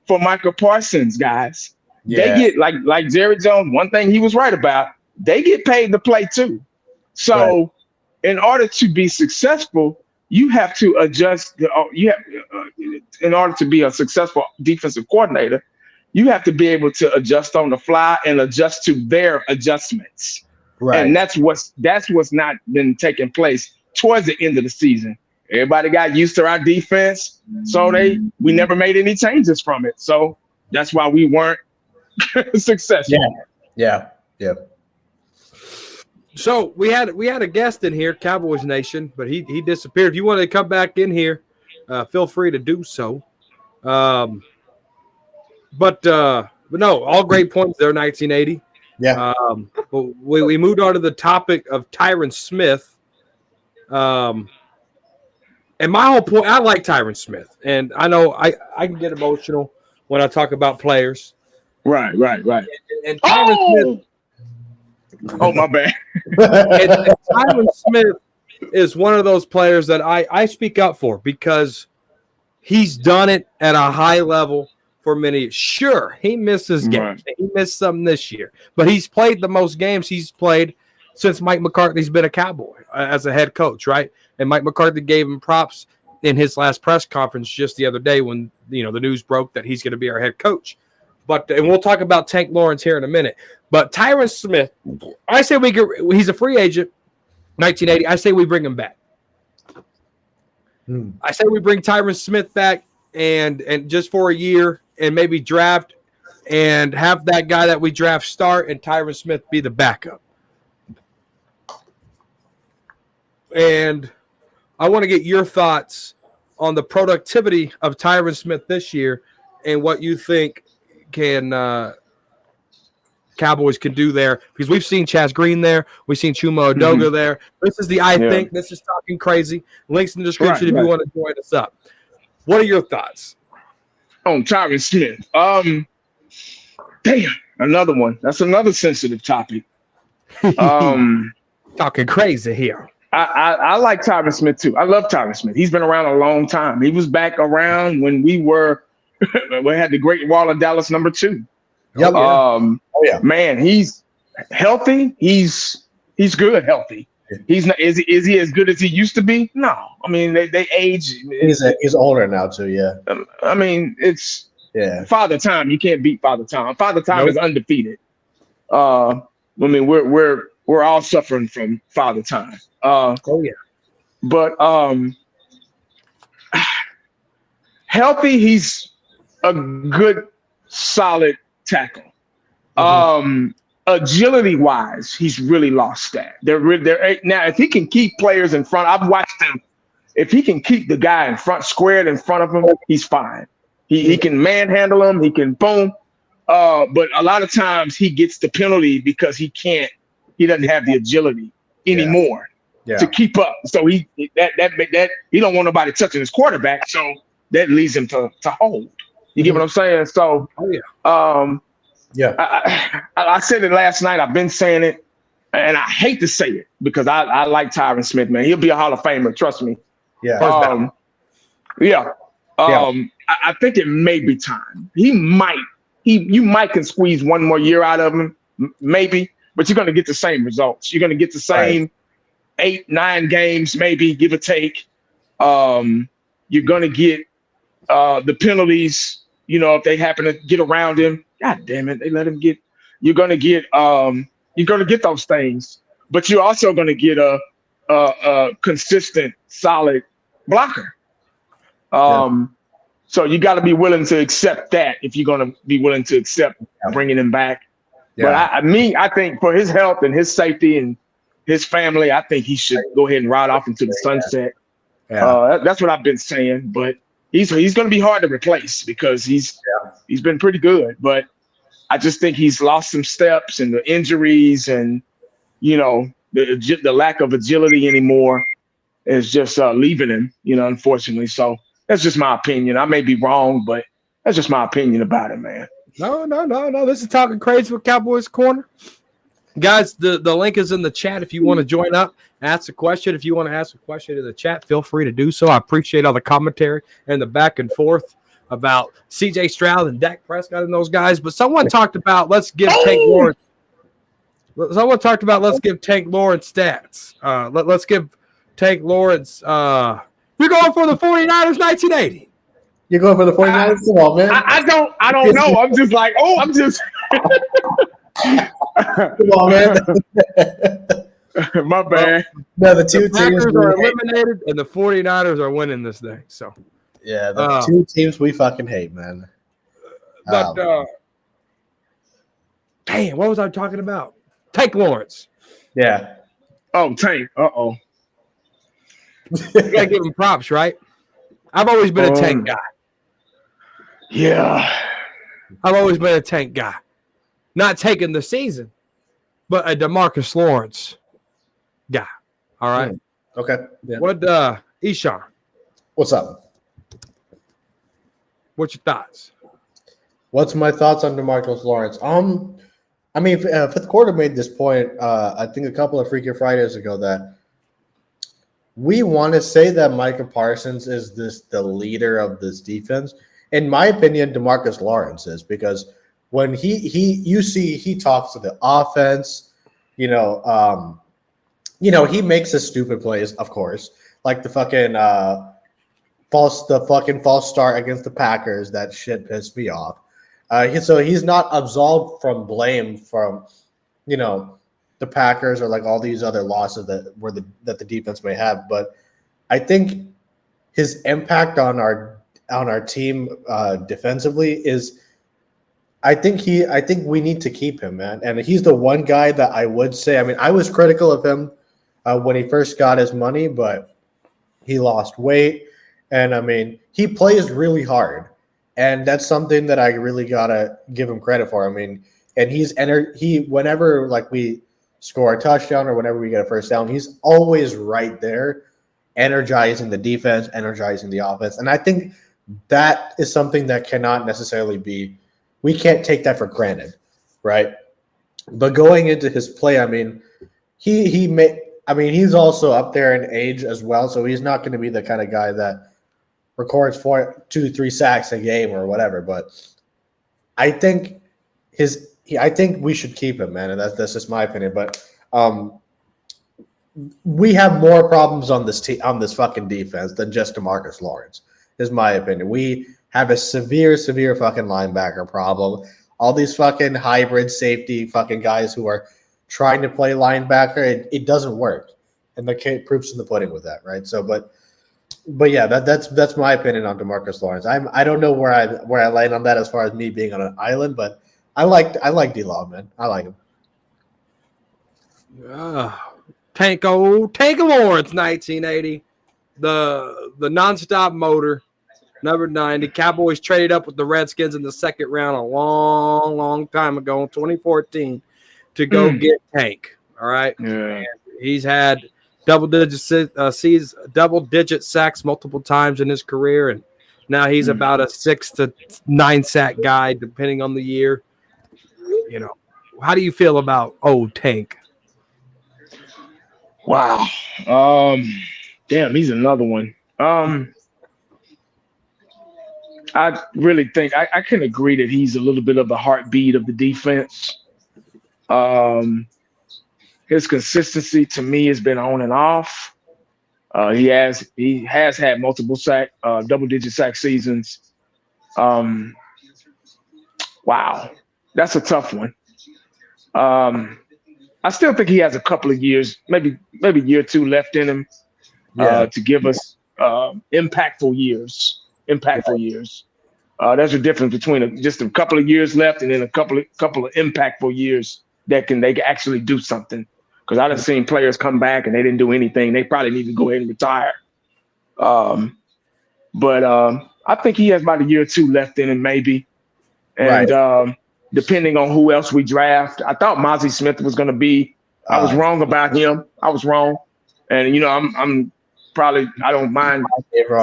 For Micah Parsons, guys. They get like Jerry Jones. One thing he was right about, they get paid to play too. So in order to be successful, you have to adjust. In order to be a successful defensive coordinator, you have to be able to adjust on the fly and adjust to their adjustments. Right. And that's what's not been taking place towards the end of the season. Everybody got used to our defense, so we never made any changes from it. So that's why we weren't successful. Yeah. So we had a guest in here, Cowboys Nation, but he disappeared. If you want to come back in here, feel free to do so. But no, all great points there. 1980. Yeah. But we moved on to the topic of Tyron Smith. And my whole point, I like Tyron Smith, and I know I can get emotional when I talk about players. Right. And Tyron Smith. Oh, my bad. and Tyron Smith is one of those players that I speak up for because he's done it at a high level for many. Sure, he misses games. Right. He missed some this year, but he's played the most games he's played since Mike McCarthy's been a Cowboy as a head coach, right? And Mike McCarthy gave him props in his last press conference just the other day when the news broke that he's going to be our head coach. And we'll talk about Tank Lawrence here in a minute. But Tyron Smith, I say he's a free agent, 1980. I say we bring him back. I say we bring Tyron Smith back and just for a year and maybe draft and have that guy that we draft start and Tyron Smith be the backup. And I want to get your thoughts on the productivity of Tyron Smith this year and what you think Cowboys can do there. Because we've seen Chaz Green there. We've seen Chuma Odoga there. This is think. This is talking crazy. Links in the description if you want to join us up. What are your thoughts? On Tyron Smith. Damn, another one. That's another sensitive topic. Talking crazy here. I like Tyron Smith too. I love Tyron Smith. He's been around a long time. He was back around when we had the Great Wall of Dallas #2. Yep. Man, he's healthy. He's good healthy. He's not. Is he as good as he used to be? No. I mean, they age. He's older now too. Yeah. I mean, it's Father Time. You can't beat Father Time. Father Time is undefeated. I mean, we're all suffering from Father Time. But healthy, he's a good, solid tackle. Agility wise, he's really lost that. Now, if he can keep players in front, I've watched him. If he can keep the guy in front, squared in front of him, he's fine. He can manhandle him. He can boom. But a lot of times he gets the penalty because he doesn't have the agility anymore to keep up. So he don't want nobody touching his quarterback. So that leads him to hold. You get what I'm saying? So I said it last night. I've been saying it, and I hate to say it because I like Tyron Smith, man. He'll be a Hall of Famer. Trust me. I think it may be time. You might can squeeze one more year out of him, maybe, but you're going to get the same results. You're going to get the same 8-9 games, maybe, give or take. You're going to get the penalties, if they happen to get around him, God damn it, they let him get. You're gonna get those things, but you're also gonna get a consistent, solid blocker. So you got to be willing to accept that if you're gonna be willing to accept bringing him back. Yeah. But I think for his health and his safety and his family, I think he should go ahead and ride off into the sunset. Yeah. That's what I've been saying. But he's going to be hard to replace because he's been pretty good. But I just think he's lost some steps and the injuries and the lack of agility anymore is just leaving him. Unfortunately. So that's just my opinion. I may be wrong, but that's just my opinion about it, man. No. This is Talking Crazy with Cowboys Corner. Guys, the link is in the chat if you want to join up, ask a question. If you want to ask a question in the chat, feel free to do so. I appreciate all the commentary and the back and forth about C.J. Stroud and Dak Prescott and those guys. But someone talked about let's give Tank Lawrence stats. Let's give Tank Lawrence you're going for the 49ers 1980. You're going for the 49ers? Come on, man. I don't know. I'm just like, Come on, man. My bad. No, the two teams are eliminated and the 49ers are winning this thing. So yeah, the two teams we fucking hate, man. But damn, what was I talking about? Tank Lawrence. Yeah. Oh, Tank. Uh-oh. You gotta give him props, right? I've always been a Tank guy. Yeah. I've always been a Tank guy. Not taking the season, but a Demarcus Lawrence guy. All right. Okay. Yeah. What Eshawn? What's up? What's your thoughts? What's my thoughts on Demarcus Lawrence? I mean, Fifth Quarter made this point, I think a couple of Freaky Fridays ago, that we want to say that Micah Parsons is the leader of this defense. In my opinion, Demarcus Lawrence is, because when he talks to the offense, he makes the stupid plays, of course, like the fucking false start against the Packers. That shit pissed me off. So he's not absolved from blame from, the Packers or like all these other losses that the defense may have. But I think his impact on our team defensively is, I think we need to keep him, man. And he's the one guy that I would say, I mean, I was critical of him when he first got his money, but he lost weight. And I mean, he plays really hard. And that's something that I really gotta give him credit for. I mean, and whenever like we score a touchdown or whenever we get a first down, he's always right there, energizing the defense, energizing the offense. And I think that is something that cannot necessarily be, we can't take that for granted, right? But going into his play, I mean, he's also up there in age as well, so he's not going to be the kind of guy that records 2-3 sacks a game or whatever. But I think we should keep him, man, and that's just my opinion. But we have more problems on this fucking defense than just Demarcus Lawrence, is my opinion. We have a severe fucking linebacker problem. All these fucking hybrid safety fucking guys who are trying to play linebacker, it doesn't work, and the proof's in the pudding with that, right? So, but yeah, that's my opinion on Demarcus Lawrence. I don't know where I land on that as far as me being on an island, but I like D-Law, man. I like him. Tank Lawrence, 1980, the nonstop motor, number 90. Cowboys traded up with the Redskins in the second round a long time ago in 2014 to go get Tank. All right, and he's had double-digit sacks multiple times in his career, and now he's about a 6 to 9 sack guy depending on the year. How do you feel about old Tank? Wow. Damn, he's another one. I really think I can agree that he's a little bit of the heartbeat of the defense. His consistency to me has been on and off. He has had multiple double-digit sack seasons. Wow, that's a tough one. I still think he has a couple of years, maybe year or two left in him to give us impactful years. There's a difference between just a couple of years left and then a couple of impactful years that they can actually do something. Because I've seen players come back and they didn't do anything. They probably need to go ahead and retire. But I think he has about a year or two left in him, maybe. And depending on who else we draft, I thought Mozzie Smith was going to be. I was wrong about him. I was wrong. And, I'm probably, I don't mind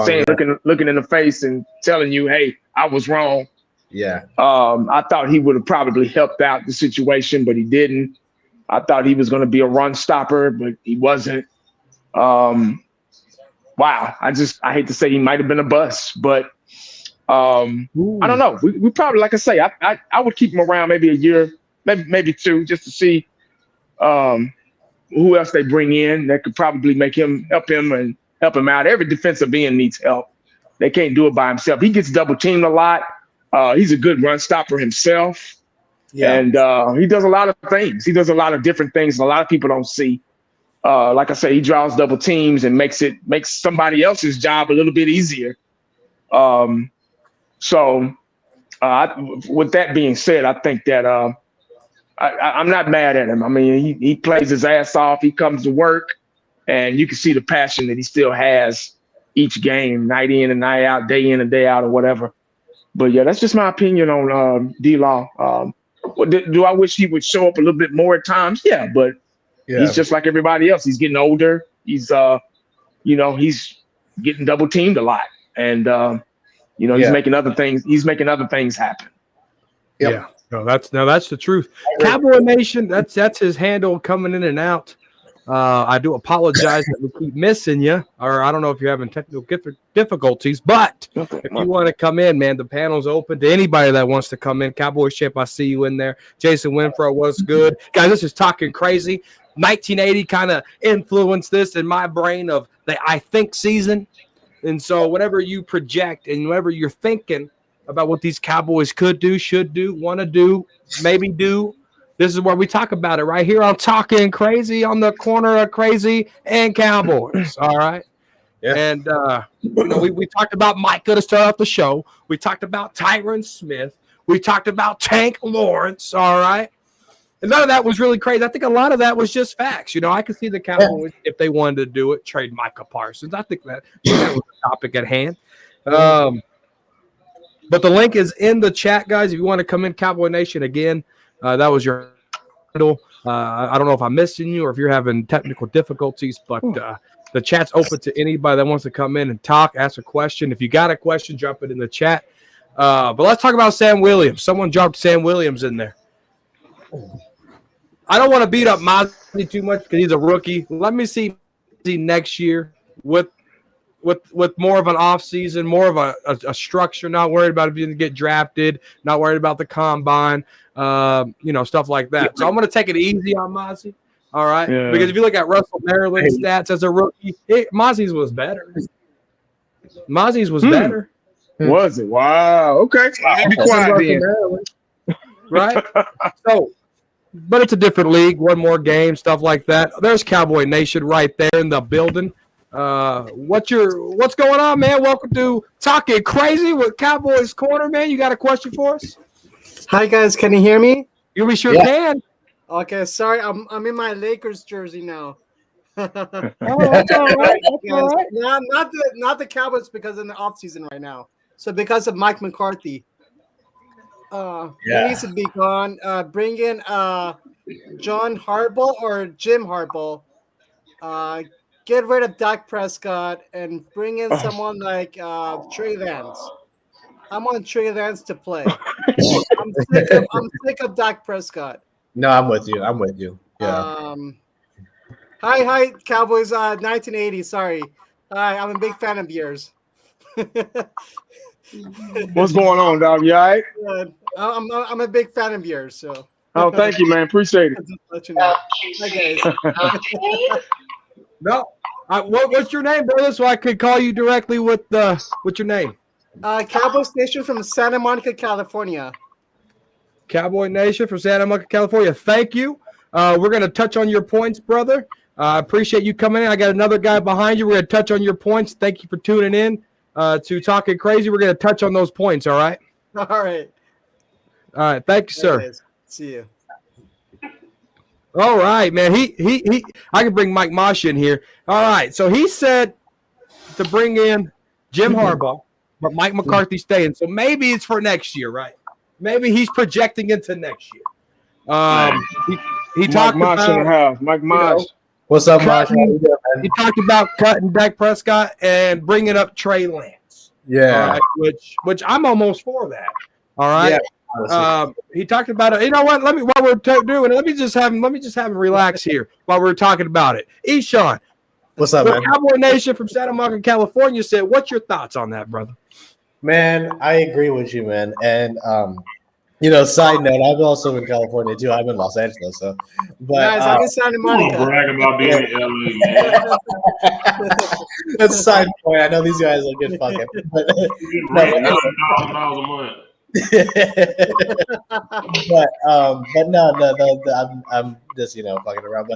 saying, looking in the face and telling you, hey, I was wrong. Yeah. I thought he would have probably helped out the situation, but he didn't. I thought he was going to be a run stopper, but he wasn't. Wow. I hate to say he might have been a bust, but I don't know. We probably, like I say, I would keep him around maybe a year, maybe two, just to see who else they bring in that could probably help him out. Every defensive end needs help. They can't do it by himself. He gets double teamed a lot. He's a good run stopper himself. Yeah. And he does a lot of things. He does a lot of different things a lot of people don't see. Like I say, he draws double teams and makes somebody else's job a little bit easier. So with that being said, I think that I'm not mad at him. I mean, he plays his ass off. He comes to work, and you can see the passion that he still has each game, night in and night out, day in and day out, or whatever. But yeah, that's just my opinion on D-Law. Do I wish he would show up a little bit more at times? Yeah, but he's just like everybody else. He's getting older. He's he's getting double teamed a lot, and he's making other things. He's making other things happen. Yep. Yeah. No, that's the truth. Cowboy Nation, that's his handle coming in and out. I do apologize that we keep missing you, or I don't know if you're having technical difficulties, but if you want to come in, man, the panel's open to anybody that wants to come in. Cowboys Champ, I see you in there. Jason Winfro was good. Guys, this is Talking Crazy. 1980 kind of influenced this in my brain of the I think season. And so whatever you project and whatever you're thinking about what these Cowboys could do, should do, want to do, maybe do, this is where we talk about it right here on Talking Crazy on the corner of Crazy and Cowboys. All right. Yeah. And, we talked about Micah to start off the show. We talked about Tyron Smith. We talked about Tank Lawrence. All right. And none of that was really crazy. I think a lot of that was just facts. I could see the Cowboys, if they wanted to do it, trade Micah Parsons. I think that was the topic at hand. But the link is in the chat, guys. If you want to come in, Cowboy Nation, again, that was your handle. I don't know if I'm missing you or if you're having technical difficulties, but the chat's open to anybody that wants to come in and talk, ask a question. If you got a question, drop it in the chat. But let's talk about Sam Williams. Someone dropped Sam Williams in there. I don't want to beat up Mozzie too much because he's a rookie. Let me see next year with more of an offseason, more of a structure, not worried about if you get drafted, not worried about the combine, stuff like that. So I'm going to take it easy on Mozzie, all right? Yeah. Because if you look at Russell Maryland's stats as a rookie, Mozzie's was better. Mozzie's was better. Was it? Wow. Okay. I'll be quiet then. Right? So, but it's a different league, one more game, stuff like that. There's Cowboy Nation right there in the building. What's going on, man? Welcome to Talking Crazy with Cowboys Corner, man. You got a question for us? Hi guys, can you hear me? We sure can. Okay, sorry, I'm in my Lakers jersey now. That's all right. That's all right. Not the Cowboys because in the offseason right now. So because of Mike McCarthy. He needs to be gone. Bring in John Harbaugh or Jim Harbaugh. Get rid of Dak Prescott and bring in someone like Trey Lance. I want Trey Lance to play. I'm sick of Dak Prescott. No, I'm with you. Yeah. Hi, Cowboys. 1980. Sorry. Hi, I'm a big fan of yours. What's going on, dog? You all right? I'm a big fan of yours. So. Oh, thank you, man. Appreciate it. Just let you know. Hi, guys. No, What's your name, brother? So I could call you directly with what's your name? Cowboys Nation from Santa Monica, California. Cowboy Nation from Santa Monica, California. Thank you. We're going to touch on your points, brother. I appreciate you coming in. I got another guy behind you. We're going to touch on your points. Thank you for tuning in to Talking Crazy. We're going to touch on those points, all right? All right. All right. Thank you, sir. Anyways, see you. All right, man. He I can bring Mike Mosh in here. All right. So he said to bring in Jim Harbaugh, but Mike McCarthy staying. So maybe it's for next year, right? Maybe he's projecting into next year. He talked about Mike Mosh. What's up, Mosh? He talked about cutting Dak Prescott and bringing up Trey Lance. Yeah, right, which I'm almost for that. All right. Yeah, he talked about it. You know what? Let me just have him relax here while we're talking about it. Eshawn, what's up, man? Cowboy Nation from Santa Monica, California said, "What's your thoughts on that, brother?" Man, I agree with you, man. And side note, I'm also in California too. I'm in Los Angeles, so. But guys, I'm in Santa Monica. Brag about being in LA, man. That's a side point. I know these guys will get fucking. $1,000 a month. but no, I'm just fucking around.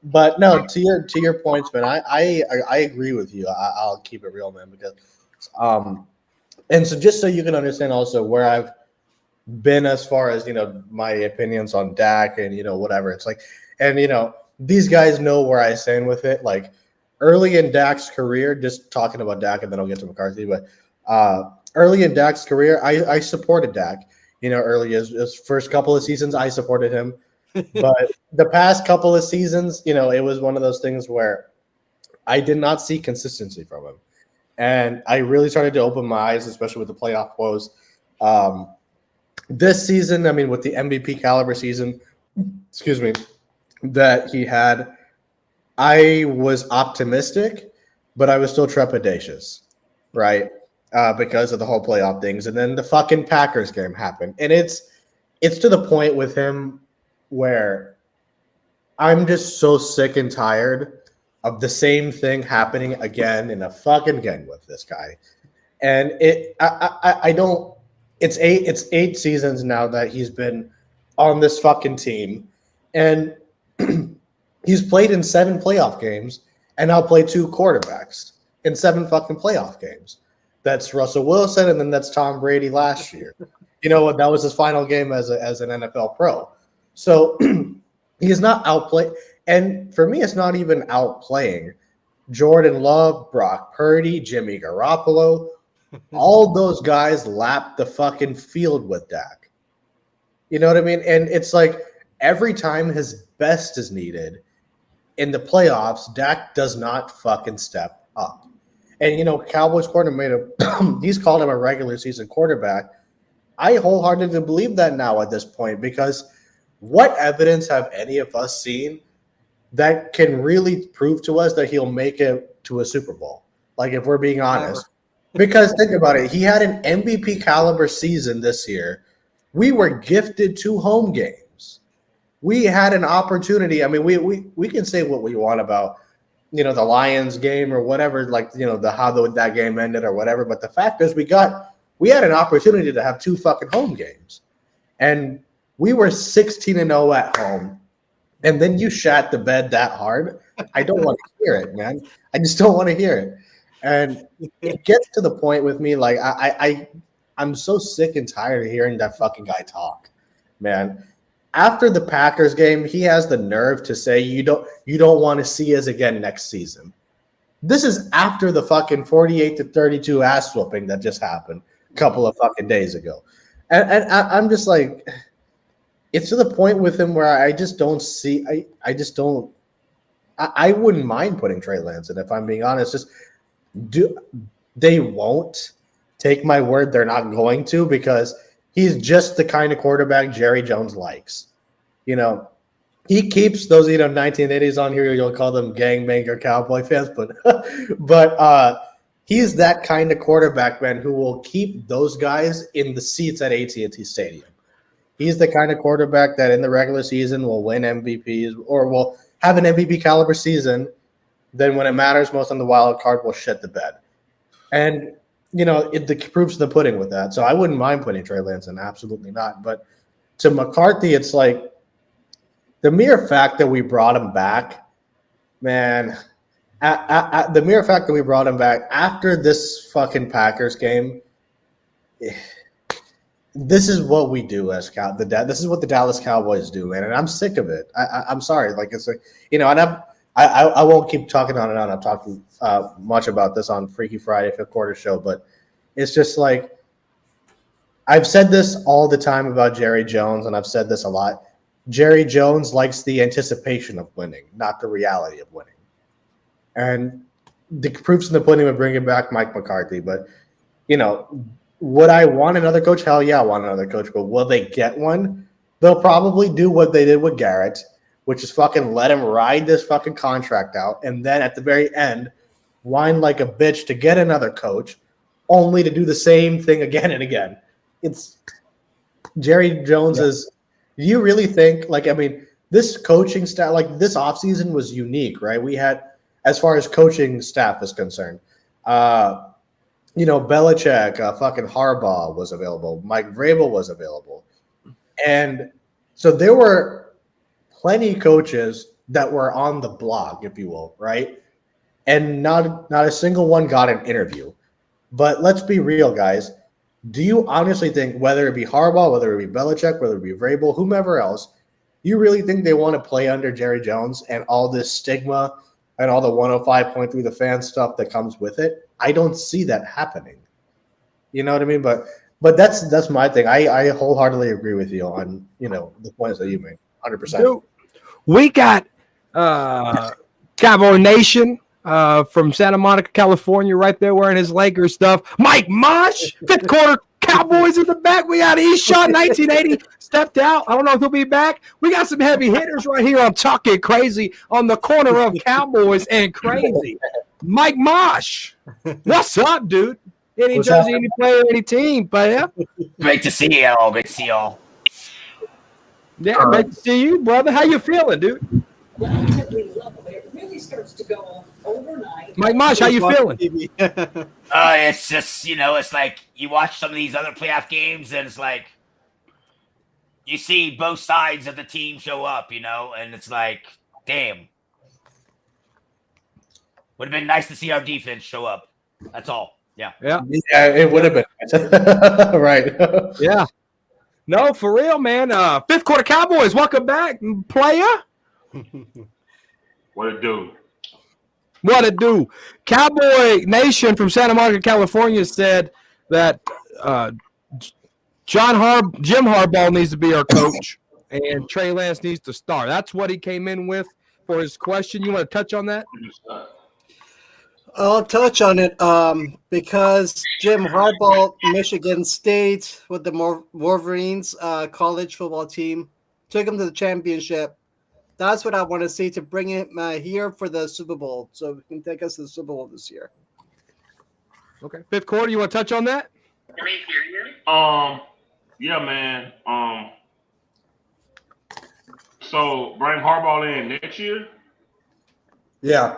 But no, to your points, man. I agree with you. I'll keep it real, man, because and so just so you can understand also where I've been as far as my opinions on Dak and whatever. It's like, and these guys know where I stand with it. Like early in Dak's career, just talking about Dak, and then I'll get to McCarthy. But early in Dak's career, I supported Dak. Early his first couple of seasons, I supported him. But the past couple of seasons, it was one of those things where I did not see consistency from him. And I really started to open my eyes, especially with the playoff woes. This season, I mean, with the MVP caliber season, that he had, I was optimistic, but I was still trepidatious, right? Because of the whole playoff things. And then the fucking Packers game happened. And it's to the point with him where I'm just so sick and tired of the same thing happening again and again with this guy. And I don't. It's 8 seasons now that he's been on this fucking team, and he's played in 7 playoff games, and now played 2 quarterbacks in 7 fucking playoff games. That's Russell Wilson, and then that's Tom Brady last year. You know what? That was his final game as an NFL pro. So he's not outplayed, and for me, it's not even outplaying Jordan Love, Brock Purdy, Jimmy Garoppolo. All those guys lap the fucking field with Dak. You know what I mean? And it's like every time his best is needed in the playoffs, Dak does not fucking step up. And, Cowboys coordinator, he's called him a regular season quarterback. I wholeheartedly believe that now at this point, because what evidence have any of us seen that can really prove to us that he'll make it to a Super Bowl? Like, if we're being honest. Because think about it. He had an MVP caliber season this year. We were gifted 2 home games. We had an opportunity. I mean, we can say what we want about, the Lions game or whatever, like, that game ended or whatever. But the fact is we had an opportunity to have 2 fucking home games. And we were 16-0 at home. And then you shat the bed that hard. I don't want to hear it, man. I just don't want to hear it. And it gets to the point with me, like I'm so sick and tired of hearing that fucking guy talk, man. After the Packers game, he has the nerve to say you don't want to see us again next season. This is after the fucking 48-32 ass whooping that just happened a couple of fucking days ago, and I'm just like, it's to the point with him where I just don't see. I wouldn't mind putting Trey Lance in, if I'm being honest. They won't take my word. They're not going to, because he's just the kind of quarterback Jerry Jones likes. He keeps those 1980s on here. You'll call them gangbanger Cowboy fans, but he's that kind of quarterback, man, who will keep those guys in the seats at AT&T Stadium. He's the kind of quarterback that in the regular season will win MVPs or will have an MVP caliber season, then when it matters most on the wild card, we'll shit the bed. And, the proof's in the pudding with that. So I wouldn't mind putting Trey Lance in, absolutely not. But to McCarthy, it's like the mere fact that we brought him back, man, the mere fact that we brought him back after this fucking Packers game, this is what we do as this is what the Dallas Cowboys do, man, and I'm sick of it. I'm sorry, like it's like and I won't keep talking on and on. I'm talking much about this on Freaky Friday Fifth Quarter Show, but it's just like I've said this all the time about Jerry Jones, and I've said this a lot. Jerry Jones likes the anticipation of winning, not the reality of winning, and the proof's in the pudding of bringing back Mike McCarthy, but would I want another coach? Hell yeah, I want another coach. But will they get one? They'll probably do what they did with Garrett, which is fucking let him ride this fucking contract out. And then at the very end, whine like a bitch to get another coach, only to do the same thing again and again. It's Jerry Jones is. Do you really think, this coaching staff, this offseason was unique, right? We had, as far as coaching staff is concerned, Belichick, fucking Harbaugh was available. Mike Vrabel was available. And so there were plenty of coaches that were on the block, if you will, right? And not a single one got an interview. But let's be real, guys. Do you honestly think, whether it be Harbaugh, whether it be Belichick, whether it be Vrabel, whomever else, you really think they want to play under Jerry Jones and all this stigma and all the 105.3 the fan stuff that comes with it? I don't see that happening. You know what I mean? But that's my thing. I wholeheartedly agree with you on, the points that you made. 100%. Dude, we got Cowboy Nation from Santa Monica, California, right there wearing his Lakers stuff. Mike Mosh, fifth quarter Cowboys in the back. We got Eshot, 1980, stepped out. I don't know if he'll be back. We got some heavy hitters right here on Talking Crazy on the corner of Cowboys and Crazy. Mike Mosh, what's up, dude? Any jersey, any player, any team, but yeah. Great to see you all. Great to see you all. Yeah, great to see you, brother. How you feeling, dude? It really starts to go overnight. Mike Mosh, how you feeling? It's just, it's like you watch some of these other playoff games and it's like you see both sides of the team show up, and it's like, damn. Would have been nice to see our defense show up. That's all. Yeah. Yeah, it would have been. Right. Yeah. No, for real, man. Fifth quarter Cowboys, welcome back, player. What it do? What it do? Cowboy Nation from Santa Monica, California said that Jim Harbaugh needs to be our coach and Trey Lance needs to start. That's what he came in with for his question. You want to touch on that? I'll touch on it because Jim Harbaugh, Michigan State with the Wolverines college football team, took him to the championship. That's what I want to see to bring him here for the Super Bowl, so we can take us to the Super Bowl this year. Okay, fifth quarter. You want to touch on that? Yeah, man. So bring Harbaugh in next year. Yeah.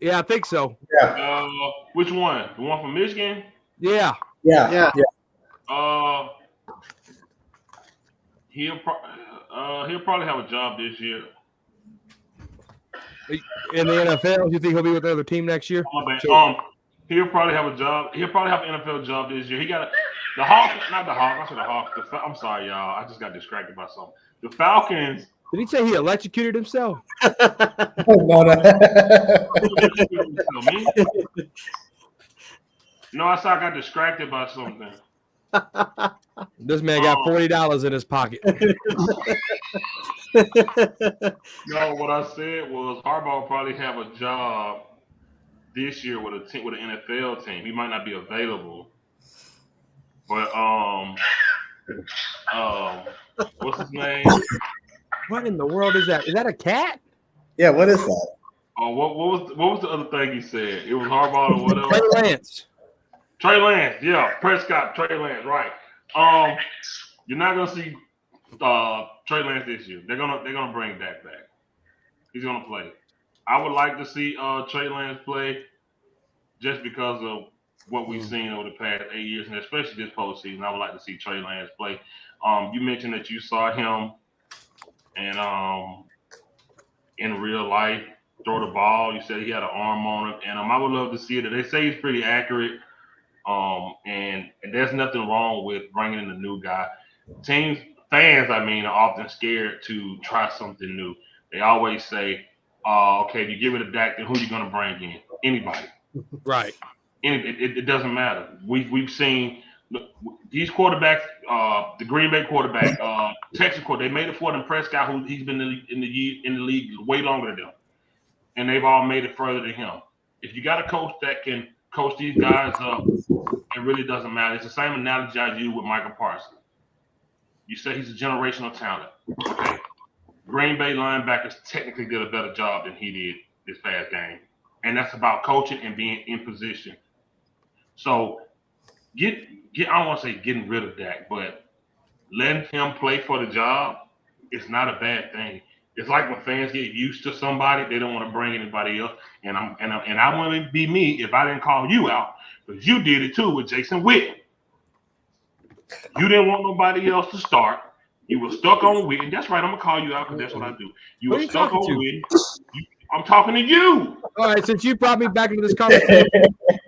Yeah, I think so. Yeah. Which one? The one from Michigan? Yeah. Yeah. He'll probably have a job this year. In the NFL, you think he'll be with the other team next year? He'll probably have a job. He'll probably have an NFL job this year. He got the Hawks, not the Hawks. I said the Hawks. I'm sorry, y'all. I just got distracted by something. The Falcons. Did he say he electrocuted himself? No. No, I saw I got distracted by something. This man got $40 in his pocket. No, what I said was Harbaugh will probably have a job this year with an NFL team. He might not be available, but what's his name? What in the world is that? Is that a cat? Yeah, what is that? Oh, what was the other thing he said? It was Harbaugh or whatever. Trey Lance. Yeah, Prescott, Trey Lance, right? You're not gonna see Trey Lance this year. They're gonna bring Dak back. He's gonna play. I would like to see Trey Lance play just because of what we've seen over the past 8 years, and especially this postseason. I would like to see Trey Lance play. You mentioned that you saw him and in real life throw the ball. You said he had an arm on him, and I would love to see it. They say he's pretty accurate, and there's nothing wrong with bringing in a new guy. Fans, I mean, are often scared to try something new. They always say, okay, if you give it a Dak, then who are you going to bring in? Anybody. Right. It doesn't matter. We've seen these quarterbacks, the Green Bay quarterback, Texas quarterback. They made it for them Prescott, who he's been in the league way longer than them, and they've all made it further than him. If you got a coach that can coach these guys up, it really doesn't matter. It's the same analogy I use with Micah Parsons. You say he's a generational talent. Okay. Green Bay linebackers technically did a better job than he did this past game. And that's about coaching and being in position. So I don't want to say getting rid of Dak, but letting him play for the job is not a bad thing. It's like when fans get used to somebody, they don't want to bring anybody else. And I wouldn't be me if I didn't call you out, because you did it too with Jason Witten. You didn't want nobody else to start. You were stuck on Witten. That's right. I'm gonna call you out because that's what I do. You were stuck on Witten. I'm talking to you. All right, since you brought me back into this conversation,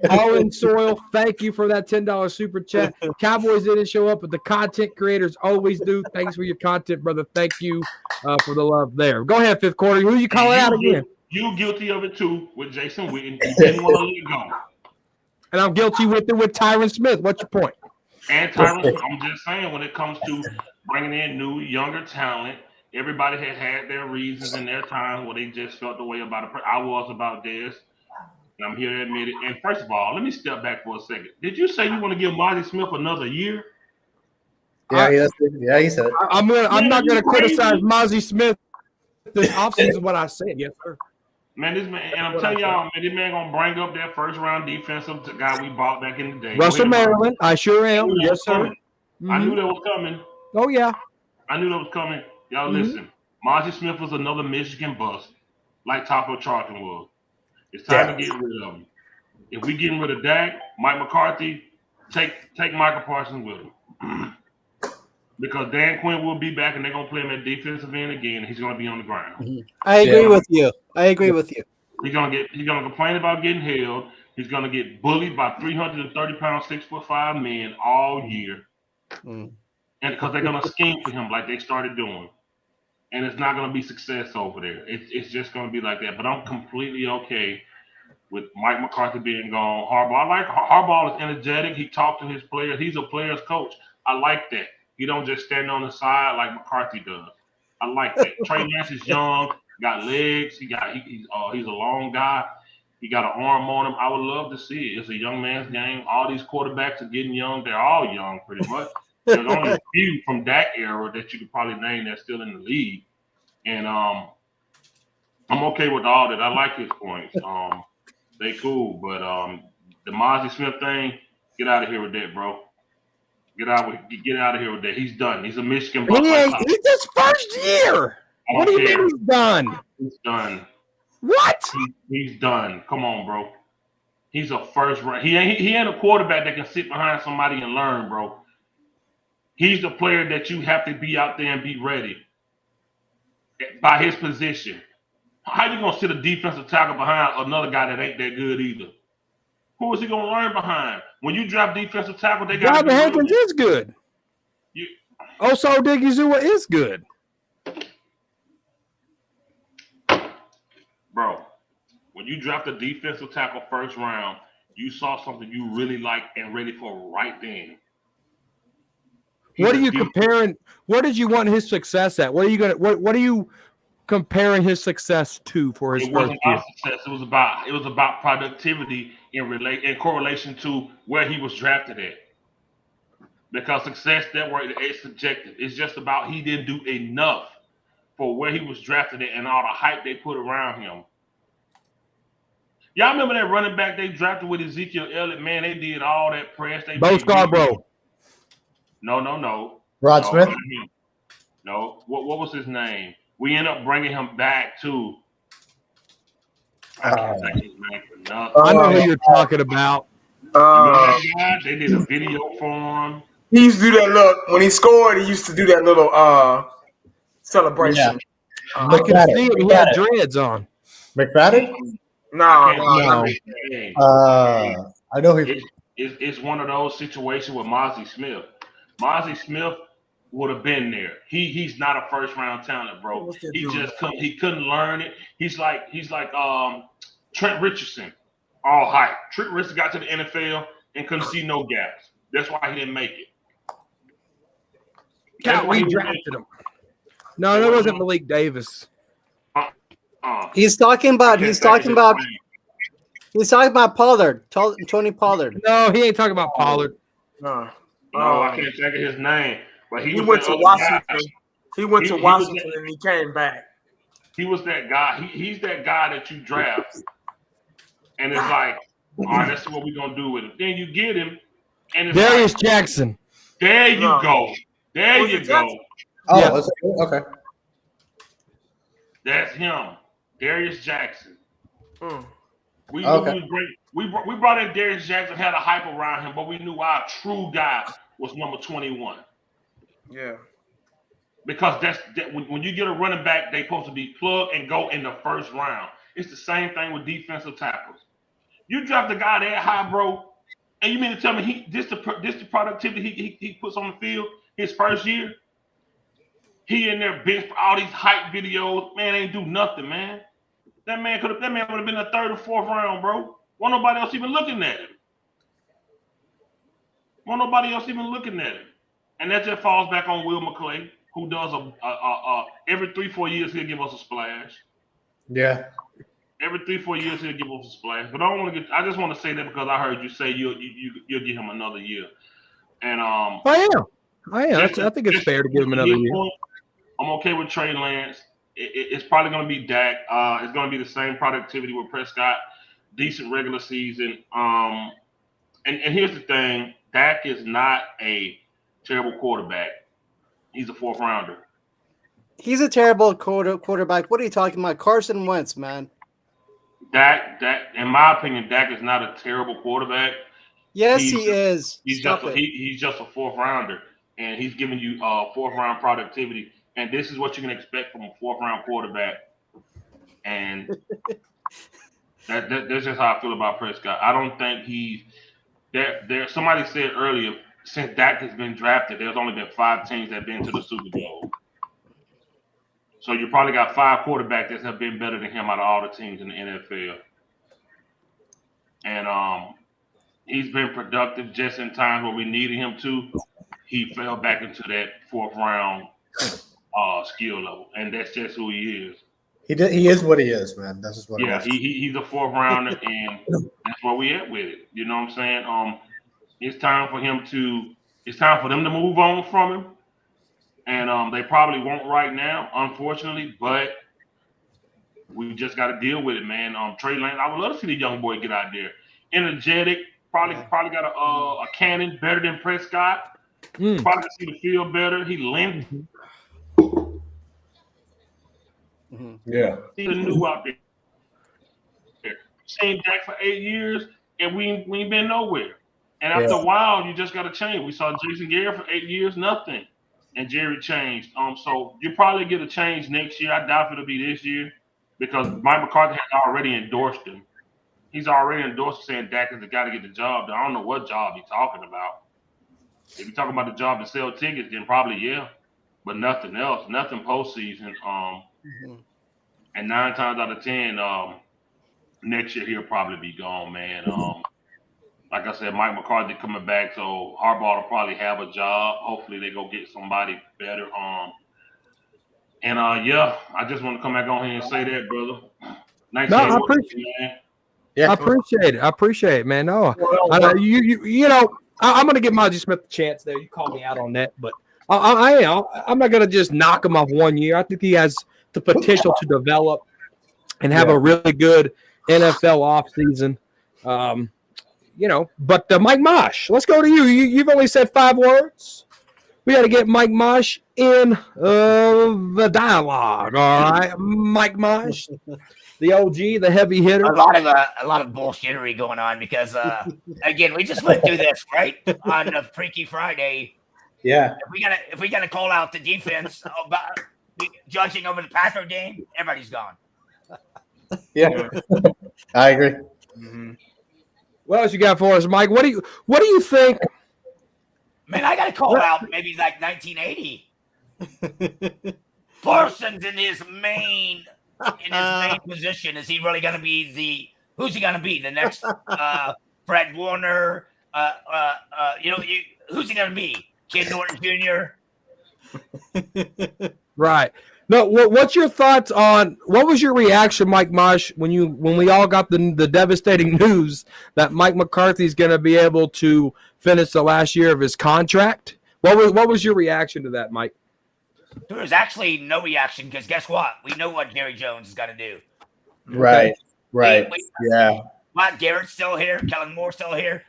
Owen Soil, thank you for that $10 super chat. Cowboys didn't show up, but the content creators always do. Thanks for your content, brother. Thank you for the love there. Go ahead, fifth quarter. Who you calling out again? You guilty of it too with Jason Witten. You didn't want to let it go. And I'm guilty with it with Tyron Smith. What's your point? And Tyron Smith, I'm just saying, when it comes to bringing in new, younger talent, everybody has had their reasons and their times where they just felt the way about it. I was about this, and I'm here to admit it. And first of all, let me step back for a second. Did you say you want to give Marty Smith another year? Yeah, he said it. I'm not gonna criticize Mozzie Smith this offseason. What I said, yes, sir. Man, this man, and I'm telling y'all, man, this man gonna bring up that first round defensive guy we bought back in the day. Russell Maryland, I sure am. Yes, sir. Mm-hmm. I knew that was coming. Oh yeah. I knew that was coming. Y'all listen. Mozzie Smith was another Michigan bust, like Taco Charlton was. It's time to get rid of him. If we getting rid of Dak, Mike McCarthy, take Micah Parsons with him. Because Dan Quinn will be back and they're gonna play him at defensive end again, and he's gonna be on the ground. I agree with you. He's gonna complain about getting held. He's gonna get bullied by 330-pound, 6'5" men all year. And because they're gonna scheme for him like they started doing. And it's not gonna be success over there. It's just gonna be like that. But I'm completely okay with Mike McCarthy being gone. Harbaugh is energetic. He talked to his players. He's a player's coach. I like that. He don't just stand on the side like McCarthy does. I like that. Trey Lance is young, got legs. He's a long guy. He got an arm on him. I would love to see it. It's a young man's game. All these quarterbacks are getting young. They're all young pretty much. There's only a few from that era that you could probably name that's still in the league. And I'm okay with all that. I like his points. They cool, but the Mozzie Smith thing, get out of here with that, bro. Get out of here with that. He's done. He's a Michigan buck. It's his first year. What do you mean he's done? He's done. What? He's done. Come on, bro. He's a first round. He ain't a quarterback that can sit behind somebody and learn, bro. He's a player that you have to be out there and be ready by his position. How you gonna sit a defensive tackle behind another guy that ain't that good either? Who is he gonna learn behind? When you drop defensive tackle, they got. Robert Hankins is good. Oso Odigizua is good. Bro, when you drop the defensive tackle first round, you saw something you really liked and ready for right then. What are you comparing? What did you want his success at? What are you comparing his success to for his first year? Success. It was about productivity in correlation to where he was drafted at. Because success that way is subjective. It's just about he didn't do enough for where he was drafted at and all the hype they put around him. Y'all remember that running back they drafted with Ezekiel Elliott? Man, they did all that press. Bo Scarborough. No. Rod Smith? No. What was his name? We ended up bringing him back too. I can't take his name for nothing. I know who you're talking about. They did a video for him. He used to do that look when he scored. He used to do that little celebration. I could see him. He had dreads on. McFadden? No. I know he. It's one of those situations with Mozzie Smith. Mozzie Smith would have been there. He's not a first round talent, bro. He couldn't learn it. He's like Trent Richardson, all hype. Trent Richardson got to the NFL and couldn't see no gaps. That's why he didn't make it. We drafted him. No, that wasn't Malik Davis. He's talking about Pollard, Tony Pollard. No, he ain't talking about Pollard. No, I can't think of his name. But he went to Washington. He went to Washington and he came back. He was that guy. He's that guy that you draft, and it's like, all right, that's what we're gonna do with him. Then you get him, and it's Darius Jackson. There you go. There you go. Oh, yeah. Okay. That's him, Darius Jackson. We brought in Darius Jackson, had a hype around him, but we knew our true guy was number 21. Yeah. Because when you get a running back, they supposed to be plug and go in the first round. It's the same thing with defensive tackles. You draft a guy that high, bro, and you mean to tell me this the productivity he puts on the field his first year? He in there bench for all these hype videos, man, ain't do nothing, man. That man would have been a third or fourth round, bro. Won't nobody else even looking at him. And that just falls back on Will McClay, who does every 3-4 years he'll give us a splash. Yeah. Every 3-4 years he'll give us a splash. But I just want to say that because I heard you say you'll give him another year. And I am. I think it's fair to give him another year. I'm okay with Trey Lance. It's probably going to be Dak. It's going to be the same productivity with Prescott. Decent regular season. And here's the thing: Dak is not a terrible quarterback. He's a fourth rounder. He's a terrible quarterback. What are you talking about? Carson Wentz, man. Dak, in my opinion, Dak is not a terrible quarterback. Yes, he is. He's just a fourth rounder, and he's giving you fourth round productivity. And this is what you can expect from a fourth round quarterback. And that's just how I feel about Prescott. I don't think he's there. Somebody said earlier, since Dak has been drafted, there's only been 5 teams that have been to the Super Bowl. So you probably got 5 quarterbacks that have been better than him out of all the teams in the NFL. And he's been productive just in times where we needed him to. He fell back into that fourth round skill level, and that's just who he is. He is what he is, man. That's just what. Yeah, he's a fourth rounder, and that's where we at with it. You know what I'm saying? It's time for them to move on from him, and they probably won't right now, unfortunately. But we just got to deal with it, man. Trey Lance, I would love to see the young boy get out there, energetic. Probably got a cannon better than Prescott. Probably see the field better. He limped. Yeah. See the new out there. Same Dak for 8 years, and we ain't been nowhere. And after a while, you just got to change. We saw Jason Garrett for 8 years, nothing. And Jerry changed. So you probably get a change next year. I doubt it'll be this year because Mike McCarthy has already endorsed him. He's already endorsed saying Dak is the guy to get the job done. I don't know what job he's talking about. If you're talking about the job to sell tickets, then probably but nothing else, nothing postseason. And 9 times out of 10, next year he'll probably be gone, man. Like I said, Mike McCarthy coming back, so Harbaugh will probably have a job. Hopefully they go get somebody better. I just want to come back on here and say that, brother. Nice no, I appreciate it, man. Yeah, I appreciate it, man. No, you know, I'm going to give Mozzie Smith a chance there. You called me out on that, but I'm not going to just knock him off 1 year. I think he has the potential to develop and have a really good NFL offseason. But Mike Mosh, let's go to you. You've only said 5 words. We got to get Mike Mosh in the dialogue. All right, Mike Mosh, the OG, the heavy hitter. A lot of bullshittery going on because again, we just went through this right on the Freaky Friday. Yeah. If we gotta call out the defense about judging over the Packer game, everybody's gone. Yeah. I agree. Mm-hmm. What else you got for us, Mike? What do you think? Man, I gotta call out maybe like 1980. Parsons in his main position. Is he really gonna be who's he gonna be? The next Fred Warner? Who's he gonna be? Kid Norton Jr. Right. No, what's your thoughts on what was your reaction, Mike Mosh, when we all got the devastating news that Mike McCarthy's going to be able to finish the last year of his contract? What was your reaction to that, Mike? There was actually no reaction because guess what? We know what Jerry Jones is going to do. Right. Yeah. Matt Garrett's still here. Kellen Moore's still here.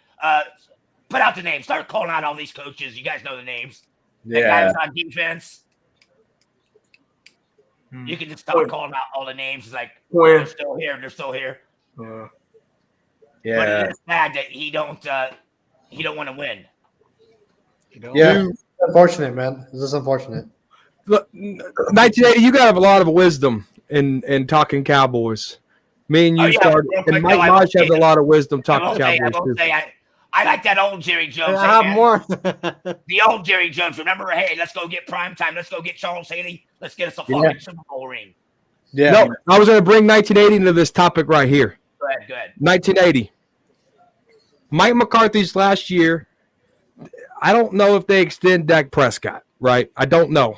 Put out the names. Start calling out all these coaches. You guys know the names. The guys on defense. You can just start calling out all the names. It's like they're still here. They're still here. Yeah. But it is sad that he don't want to win. Yeah. It's unfortunate, man. This is unfortunate. Look, 1980, you got a lot of wisdom in talking Cowboys. Me and you started, and Mike Mosh has a lot of wisdom talking Cowboys too. I like that old Jerry Jones. I have more. The old Jerry Jones. Remember, hey, let's go get prime time. Let's go get Charles Haley. Let's get us a fucking Super Bowl ring. Yeah. No, I was going to bring 1980 into this topic right here. Go ahead. 1980. Mike McCarthy's last year. I don't know if they extend Dak Prescott, right? I don't know.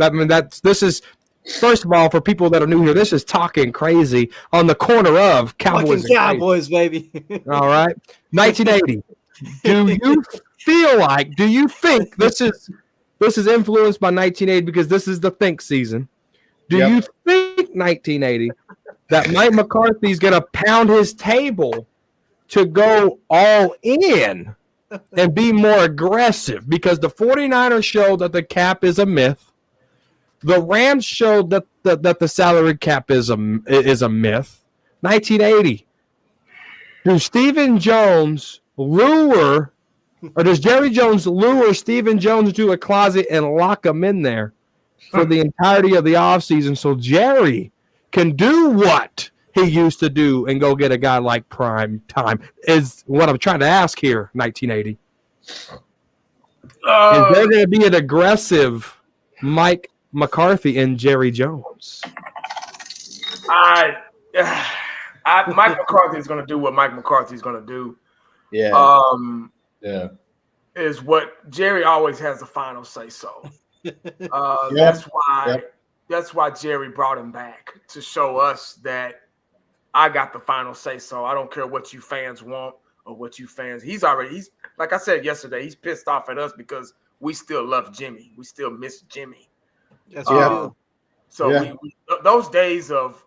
I mean, this is, first of all, for people that are new here, this is talking crazy on the corner of Cowboys. Fucking Cowboys, baby. All right. 1980. Do you think this is influenced by 1980 because this is the think season? Do you think 1980 that Mike McCarthy's going to pound his table to go all in and be more aggressive? Because the 49ers showed that the cap is a myth. The Rams showed that the salary cap is a myth. 1980. Does Jerry Jones lure Stephen Jones into a closet and lock him in there for the entirety of the offseason so Jerry can do what he used to do and go get a guy like prime time? Is what I'm trying to ask here, 1980. Is there going to be an aggressive Mike McCarthy and Jerry Jones? Mike McCarthy is going to do what Mike McCarthy is going to do. Yeah. Is what Jerry always has the final say so. That's why Jerry brought him back to show us that I got the final say so. I don't care what you fans want or what you fans. He's like I said yesterday, he's pissed off at us because we still love Jimmy. We still miss Jimmy. That's right. So we, those days of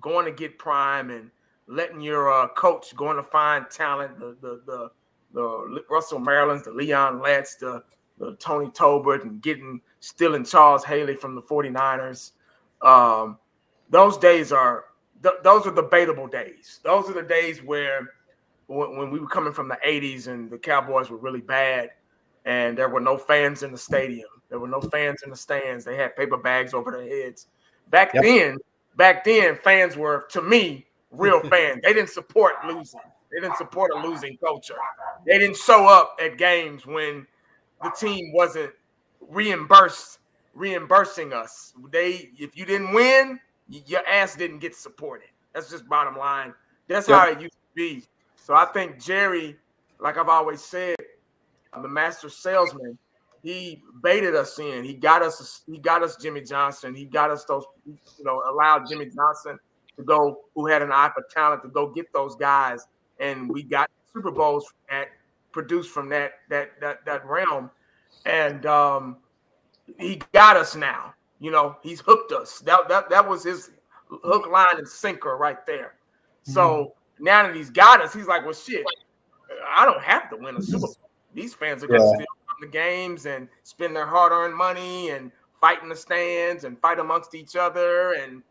going to get prime and letting your coach going to find talent, the Russell Marylands, the Leon Letts, the Tony Tolbert, and stealing Charles Haley from the 49ers. Those days those are debatable days. Those are the days where when we were coming from the 80s and the Cowboys were really bad and there were no fans in the stadium. There were no fans in the stands. They had paper bags over their heads. Back then, fans were, to me, real fans. They didn't support losing. They didn't support a losing culture. They didn't show up at games when the team wasn't reimbursing us. If you didn't win, your ass didn't get supported. That's just bottom line. That's how it used to be. So I think Jerry, like I've always said, the master salesman, he baited us in. He got us Jimmy Johnson. He got us those, allowed Jimmy Johnson to go, who had an eye for talent, to go get those guys. And we got Super Bowls produced from that realm. And he got us now. He's hooked us. That was his hook, line, and sinker right there. So now that he's got us, he's like, well, shit, I don't have to win a Super Bowl. These fans are going to still the games and spend their hard-earned money and fight in the stands and fight amongst each other and,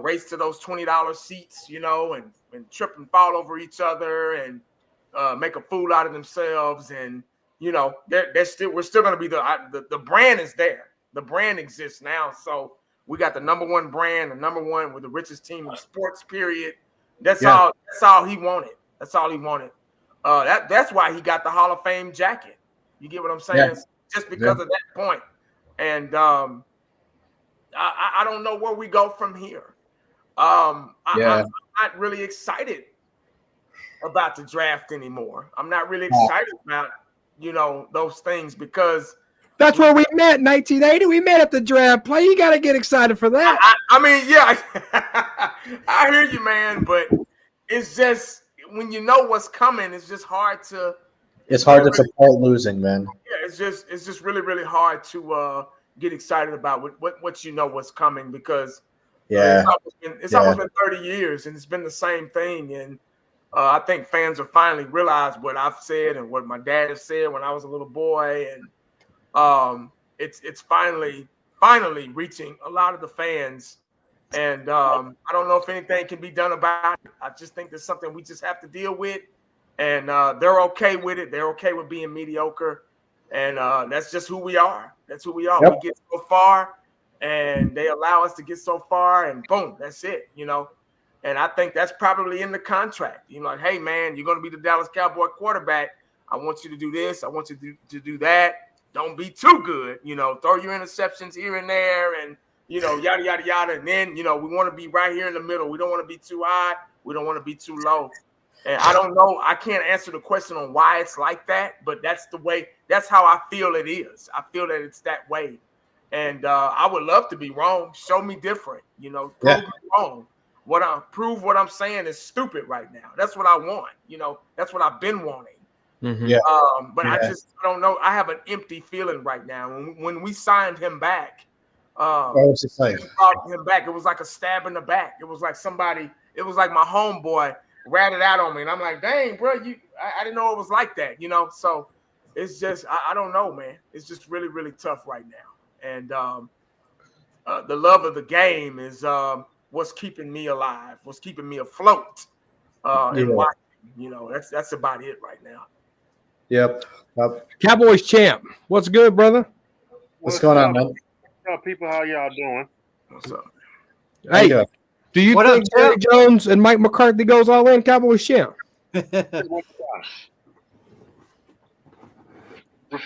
race to those $20 seats, and trip and fall over each other and make a fool out of themselves. And, we're still going to be the brand is there. The brand exists now. So we got the number one brand, the number one with the richest team in sports, period. That's all he wanted. That's all he wanted. That's why he got the Hall of Fame jacket. You get what I'm saying? Yeah. Just because of that point. And I don't know where we go from here. I'm not really excited about the draft anymore. I'm not really excited about, those things because that's where we met in 1980. We met at the draft play. You got to get excited for that. I mean, yeah, I hear you, man. But it's just when you know what's coming, it's just hard to. It's hard to support losing, man. Yeah, it's just really, really hard to get excited about what what's coming because it's almost been 30 years and it's been the same thing. And I think fans have finally realized what I've said and what my dad has said when I was a little boy, and it's finally reaching a lot of the fans. And I don't know if anything can be done about it. I just think there's something we just have to deal with, and they're okay with it. They're okay with being mediocre, and that's just who we are. That's who we are. Yep. We get so far, and they allow us to get so far, and boom, that's it. And I think that's probably in the contract. Like, hey, man, you're going to be the Dallas Cowboy quarterback. I want you to do this. I want you to do that. Don't be too good. Throw your interceptions here and there and, yada, yada, yada. And then, we want to be right here in the middle. We don't want to be too high. We don't want to be too low. And I don't know. I can't answer the question on why it's like that, but that's the way. That's how I feel it is. I feel that it's that way. And I would love to be wrong. Show me different. Prove me wrong. Prove what I'm saying is stupid right now. That's what I want. That's what I've been wanting. Mm-hmm. Yeah. But I don't know. I have an empty feeling right now. When we signed him back, What was it like? brought him back, it was like a stab in the back. It was like it was like my homeboy ratted out on me. And I'm like, dang, bro, I didn't know it was like that, So it's just, I don't know, man. It's just really, really tough right now. And the love of the game is what's keeping me alive, what's keeping me afloat, and watching. That's about it right now. Yep. Cowboys champ. What's good, brother? What's going on, man? What's up, people? How y'all doing? What's up? Hey, do you think Jerry Jones and Mike McCarthy goes all in Cowboys champ? Repeat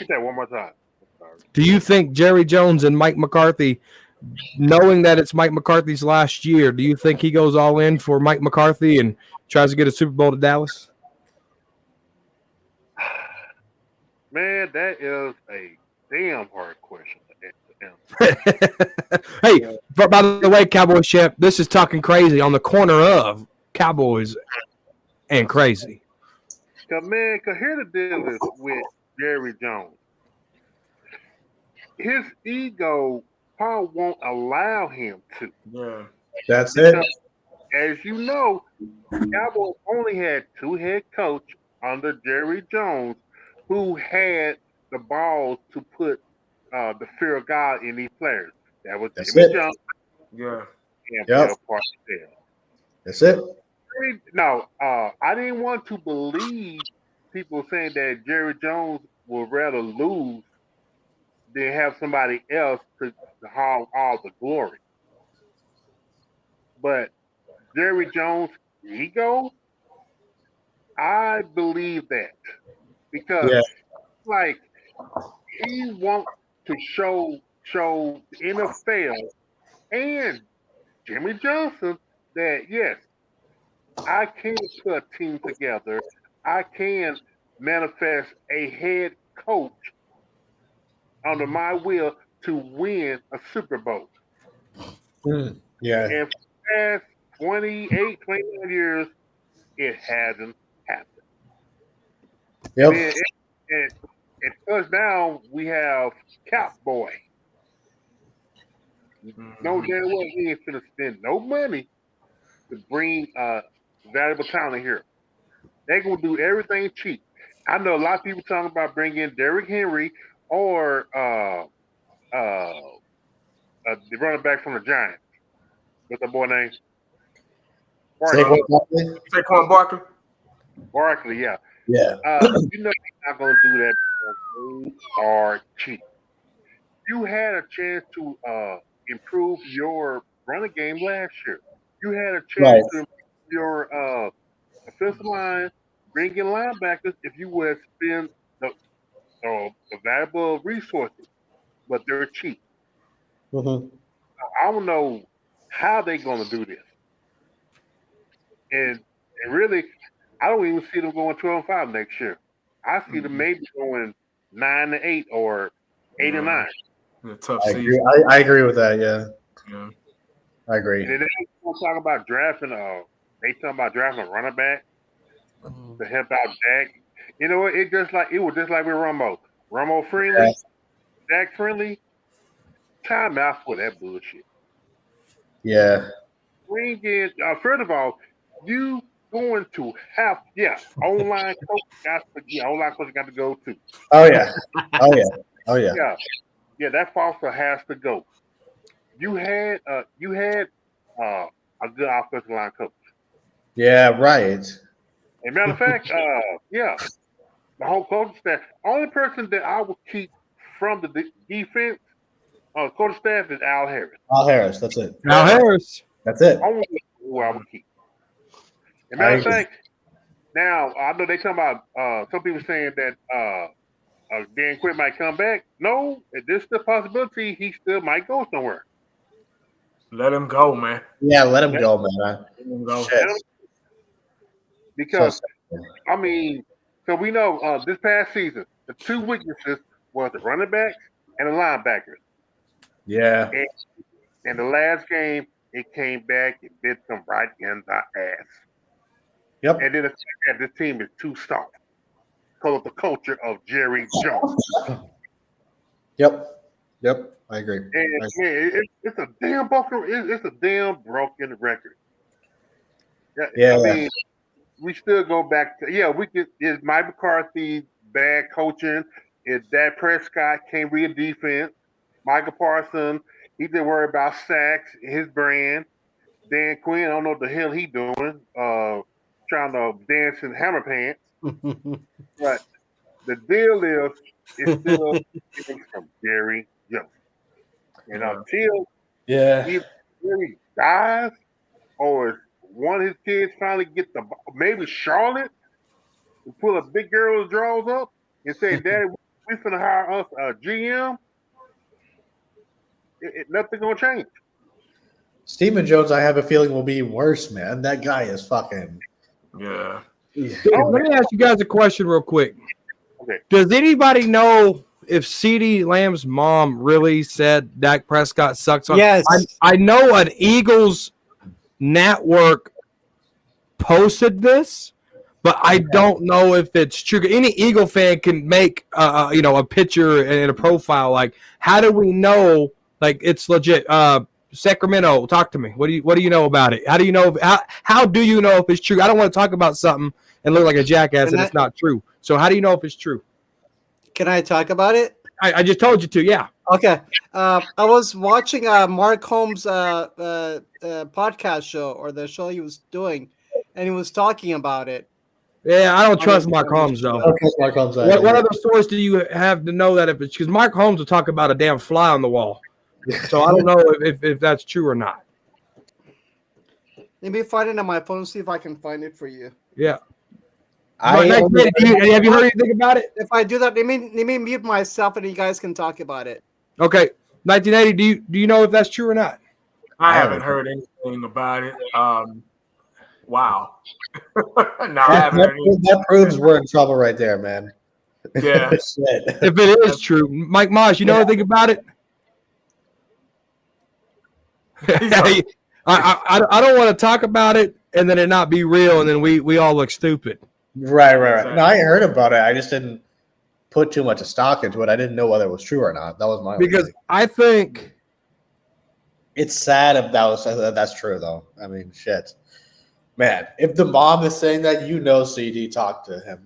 that one more time. Do you think Jerry Jones and Mike McCarthy, knowing that it's Mike McCarthy's last year, do you think he goes all in for Mike McCarthy and tries to get a Super Bowl to Dallas? Man, that is a damn hard question to answer. Hey, by the way, Cowboys champ, this is Talking Crazy on the corner of Cowboys and Crazy. Because here the deal is with Jerry Jones. His ego probably won't allow him to. Yeah. That's it. As you know, Cowboys only had two head coach under Jerry Jones who had the balls to put the fear of God in these players. That was Jimmy Jones and Bill Parcells. That's it. No, I didn't want to believe people saying that Jerry Jones would rather lose than have somebody else to haul all the glory. But Jerry Jones' ego, I believe that. Because like he wants to show the NFL and Jimmy Johnson that yes, I can put a team together. I can manifest a head coach under my will to win a Super Bowl. Yeah. And for the past 28, 29 years, it hasn't happened. Yep. And plus now we have Cowboy. No damn well he ain't finna spend no money to bring valuable talent here. They're gonna do everything cheap. I know a lot of people talking about bringing Derrick Henry or the running back from the Giants. What's the boy name? Saquon Barkley. Barkley, yeah. Yeah. You know he's not going to do that because they are cheap. You had a chance to improve your running game last year. You had a chance to improve your offensive line, bring in linebackers if you would spend the valuable resources, but they're cheap. Mm-hmm. I don't know how they're going to do this. And really, I don't even see them going 12-5 next year. I see them maybe going 9-8 or 8-9. A tough season. I agree with that. Yeah. I agree. And then they talk about drafting. They talking about drafting a running back to help out Dak. You know what? It was just like with Romo. Romo friendly, Dak friendly. Time out for that bullshit. Yeah. Bring in. First of all, you going to have online coach got to go too. Oh yeah. Oh yeah. Yeah. That Foster has to go. You had a good offensive line coach. Yeah. Right. As a matter of fact, the whole coaching staff. Only person that I would keep from the defense, coaching staff is Al Harris. Al Harris. That's it. Al Harris. That's it. Only who I would keep. As a matter of fact, now I know they talking about some people saying that Dan Quinn might come back. No, there's still a possibility he still might go somewhere. Let him go, man. Yeah, let him go, man. Let him go. Because I mean, so we know this past season the two weaknesses was the running backs and the linebackers. Yeah. And the last game, it came back and bit them right in the ass. Yep. And then the fact that this team is too soft because of the culture of Jerry Jones. Yep. I agree. And man, it's a damn broken. It's a damn broken record. Yeah. I mean, we still go back to we could. Is Mike McCarthy bad coaching? Is Dak Prescott can't read defense? Micah Parsons, he didn't worry about sacks, his brand. Dan Quinn, I don't know what the hell he doing. Trying to dance in hammer pants. But the deal is, it's still getting from Jerry Jones. And until Jerry dies, or one of his kids finally get maybe Charlotte and pull a big girl's drawers up and say, "Daddy, we finna hire us a GM." Nothing gonna change. Stephen Jones, I have a feeling, will be worse, man. That guy is fucking. Yeah. Let me ask you guys a question real quick. Okay. Does anybody know if CeeDee Lamb's mom really said Dak Prescott sucks? Yes. I know an Eagles network posted this, but I don't know if it's true. Any Eagle fan can make a picture and a profile. Like, how do we know like it's legit? Sacramento, talk to me. What do you know about it? How do you know? How do you know if it's true? I don't want to talk about something and look like a jackass and it's not true. So how do you know if it's true? Can I talk about it? I just told you to. Yeah. Okay. I was watching Mark Holmes' podcast show, or the show he was doing, and he was talking about it. Yeah, I don't trust Mark Holmes though. What other source do you have to know that if it's because Mark Holmes will talk about a damn fly on the wall? So I don't know if that's true or not. Let me find it on my phone, see if I can find it for you. Yeah. Have you heard anything about it? If I do that, let me mute myself and you guys can talk about it. Okay. 1980, do you know if that's true or not? I haven't heard anything about it. Wow. No, I haven't heard anything. That proves we're in trouble right there, man. Yeah. If it is true. Mike Moss, you know anything about it? I don't want to talk about it and then it not be real and then we all look stupid. Right. No, I heard about it. I just didn't put too much stock into it. I didn't know whether it was true or not. That was my because thing. I think it's sad if that's true though. I mean, shit, man. If the mom is saying that, CD talked to him,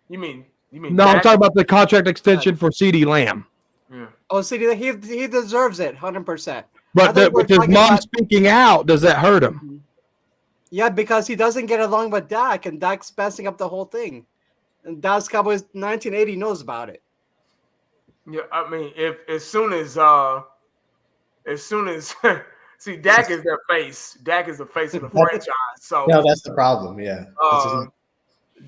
You mean No, Dak? I'm talking about the contract extension for CeeDee Lamb. Yeah. Oh, see, he deserves it, 100%. But with his mom speaking out, does that hurt him? Yeah, because he doesn't get along with Dak, and Dak's messing up the whole thing. And Dallas Cowboys 1980 knows about it. Yeah, I mean, as soon as see, Dak is their face. Dak is the face of the franchise. So no, that's the problem. Yeah.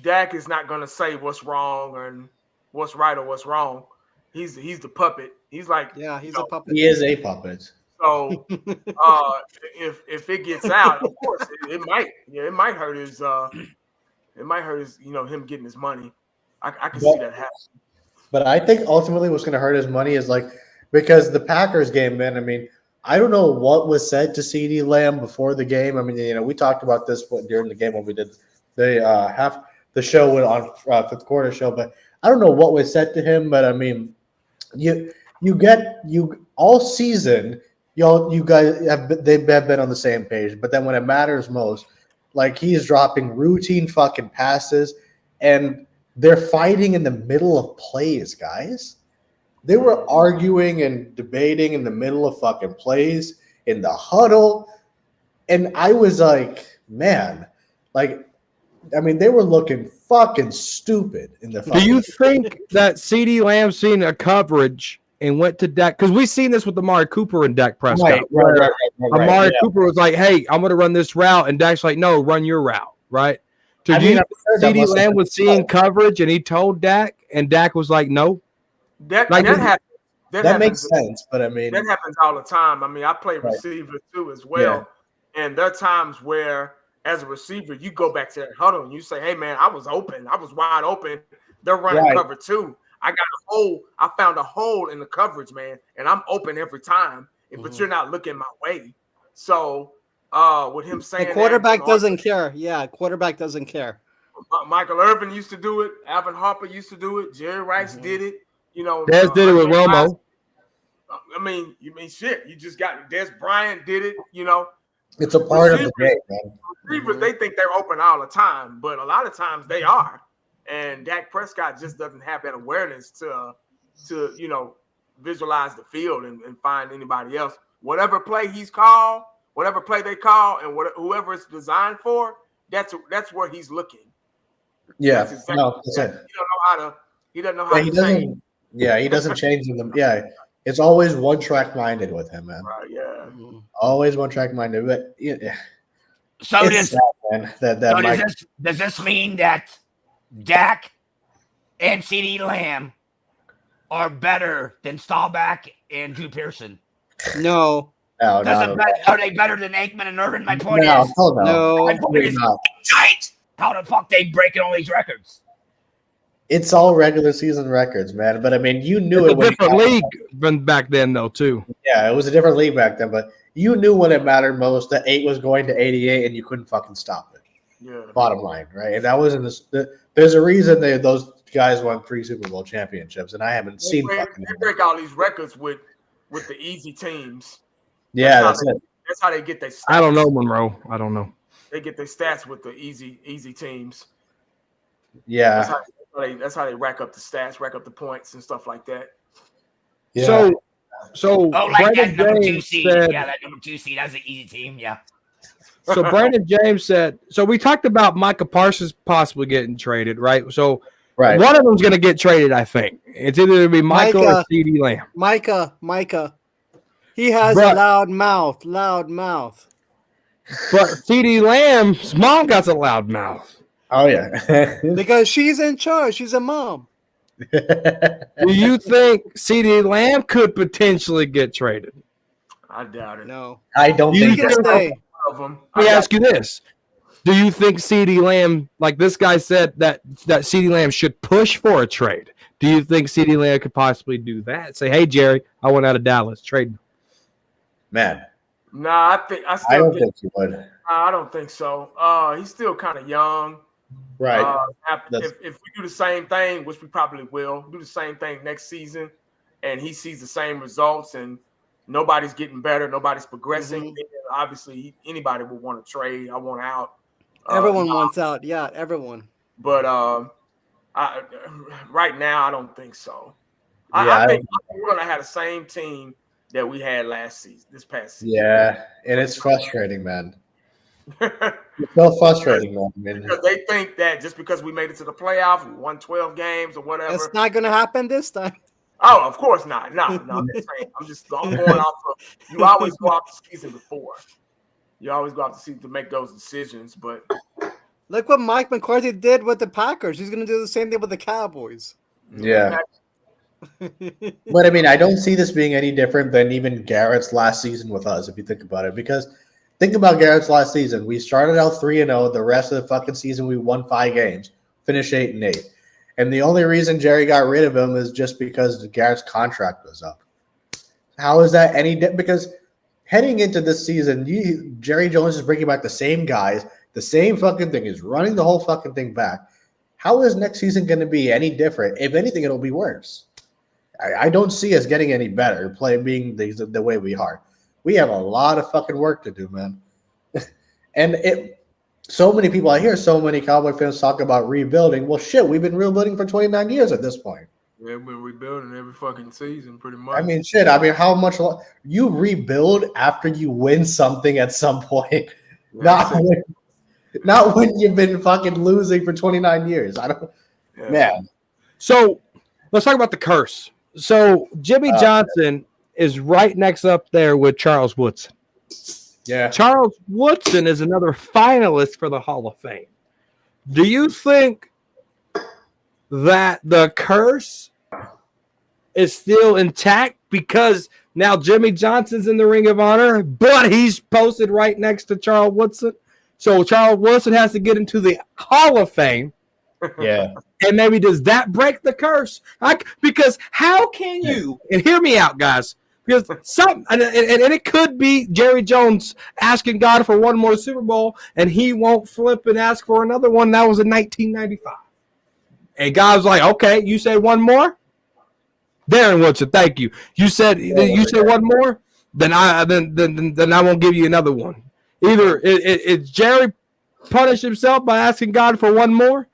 Dak is not gonna say what's wrong and what's right or what's wrong. He's the puppet. He's like, he's a puppet. He is a puppet. So if it gets out, of course it might hurt his him getting his money. I can see that happen. But I think ultimately what's going to hurt his money is because the Packers game, man. I mean, I don't know what was said to CeeDee Lamb before the game. I mean, we talked about this during the game when we did the show on fifth quarter show, but I don't know what was said to him. But I mean, you all season, you guys they've been on the same page. But then when it matters most, he's dropping routine fucking passes, and they're fighting in the middle of plays, guys. They were arguing and debating in the middle of fucking plays in the huddle. And I was like, man, I mean, they were looking fucking stupid in the fucking. Do you think that CeeDee Lamb seen a coverage and went to Dak? Because we've seen this with Amari Cooper and Dak Prescott. Right. Amari Cooper was like, hey, I'm going to run this route. And Dak's like, no, run your route, right? So CeeDee Lamb was seeing coverage and he told Dak, and Dak was like, no. That happens. That makes sense, but I mean, that happens all the time. I mean, I play receiver too as well, and there are times where, as a receiver, you go back to that huddle and you say, "Hey, man, I was open. I was wide open. They're running cover two. I got a hole. I found a hole in the coverage, man, and I'm open every time. But you're not looking my way." So, with him saying, the quarterback doesn't care. Yeah, quarterback doesn't care. Michael Irvin used to do it. Alvin Harper used to do it. Jerry Rice did it. Dez did it with Romo. I mean, shit. You just got Des Bryant did it. It's a part of the game, man. Receivers, they think they're open all the time, but a lot of times they are. And Dak Prescott just doesn't have that awareness to visualize the field and find anybody else. Whatever play he's called, whatever play they call, and whoever it's designed for, that's where he's looking. Yeah, that's exactly he doesn't know how to change. Yeah, he doesn't change them. Yeah, it's always one track minded with him, man. Right, yeah. Always one track minded. But So does this mean that Dak and CeeDee Lamb are better than Staubach and Drew Pearson? No. Are they better than Aikman and Irvin? My point is, no. My point is, how the fuck they breaking all these records? It's all regular season records, man. But I mean, you knew it was a different league than back then, though, too. Yeah, it was a different league back then, but you knew when it mattered most that 8 was going to 88, and you couldn't fucking stop it. Yeah. Bottom line, right? And that was in there's a reason those guys won 3 Super Bowl championships, and I haven't seen. They break all these records with the easy teams. Yeah, that's how they get their stats. I don't know, Monroe. I don't know. They get their stats with the easy teams. Yeah. That's how they rack up the stats, rack up the points and stuff like that. Yeah. So like that number 2 seed. Said, that number 2 seed. That's an easy team. Yeah. So Brandon James said. So we talked about Micah Parsons possibly getting traded, right? So one of them's going to get traded. I think it's either going to be Micah or CeeDee Lamb. Micah. He has a loud mouth. But CeeDee Lamb's mom got a loud mouth. Oh, yeah. Because she's in charge. She's a mom. Do you think CeeDee Lamb could potentially get traded? I doubt it. No. I don't think so. Let me ask you this. Do you think CeeDee Lamb, like this guy said, that CeeDee Lamb should push for a trade? Do you think CeeDee Lamb could possibly do that? Say, hey, Jerry, I went out of Dallas. Trade me. Man. Nah, I don't think he would. I don't think so. He's still kind of young. Right. If we do the same thing, which we probably will, do the same thing next season, and he sees the same results, and nobody's getting better, nobody's progressing, then obviously anybody would want to trade. I want out. Everyone wants out. Yeah, everyone. But Right now, I don't think so. Yeah, I think we're going to have the same team that we had this past season. Yeah, and it's frustrating, man. It's so frustrating, man. Because they think that just because we made it to the playoffs, we won 12 games or whatever. That's not going to happen this time. Oh, of course not. No, I'm going off of, you always go off the season before. You always go off the season to make those decisions, but look what Mike McCarthy did with the Packers. He's going to do the same thing with the Cowboys. Yeah. But I mean, I don't see this being any different than even Garrett's last season with us, if you think about it. Because think about Garrett's last season. We started out 3-0. The rest of the fucking season, we won 5 games, finished 8-8. And the only reason Jerry got rid of him is just because Garrett's contract was up. How is that any different? Because heading into this season, Jerry Jones is bringing back the same guys, the same fucking thing. He's running the whole fucking thing back. How is next season going to be any different? If anything, it'll be worse. I don't see us getting any better being the way we are. We have a lot of fucking work to do, man. And so many people, I hear so many Cowboy fans talk about rebuilding. Well, shit, we've been rebuilding for 29 years at this point. Yeah, we've been rebuilding every fucking season, pretty much. I mean, shit. I mean, how much you rebuild after you win something at some point? Yeah, Not when you've been fucking losing for 29 years. Man. So let's talk about the curse. So Jimmy Johnson is right next up there with Charles Woodson. Yeah. Charles Woodson is another finalist for the Hall of Fame. Do you think that the curse is still intact because now Jimmy Johnson's in the Ring of Honor, but he's posted right next to Charles Woodson? So Charles Woodson has to get into the Hall of Fame. Yeah. And maybe does that break the curse? Because how can you, and hear me out, guys, because and it could be Jerry Jones asking God for one more Super Bowl, and he won't flip and ask for another one. That was in 1995. And God's like, okay, you say one more? Darren Woodson, thank you. You said one more? Then I won't give you another one. Either it's Jerry punished himself by asking God for one more,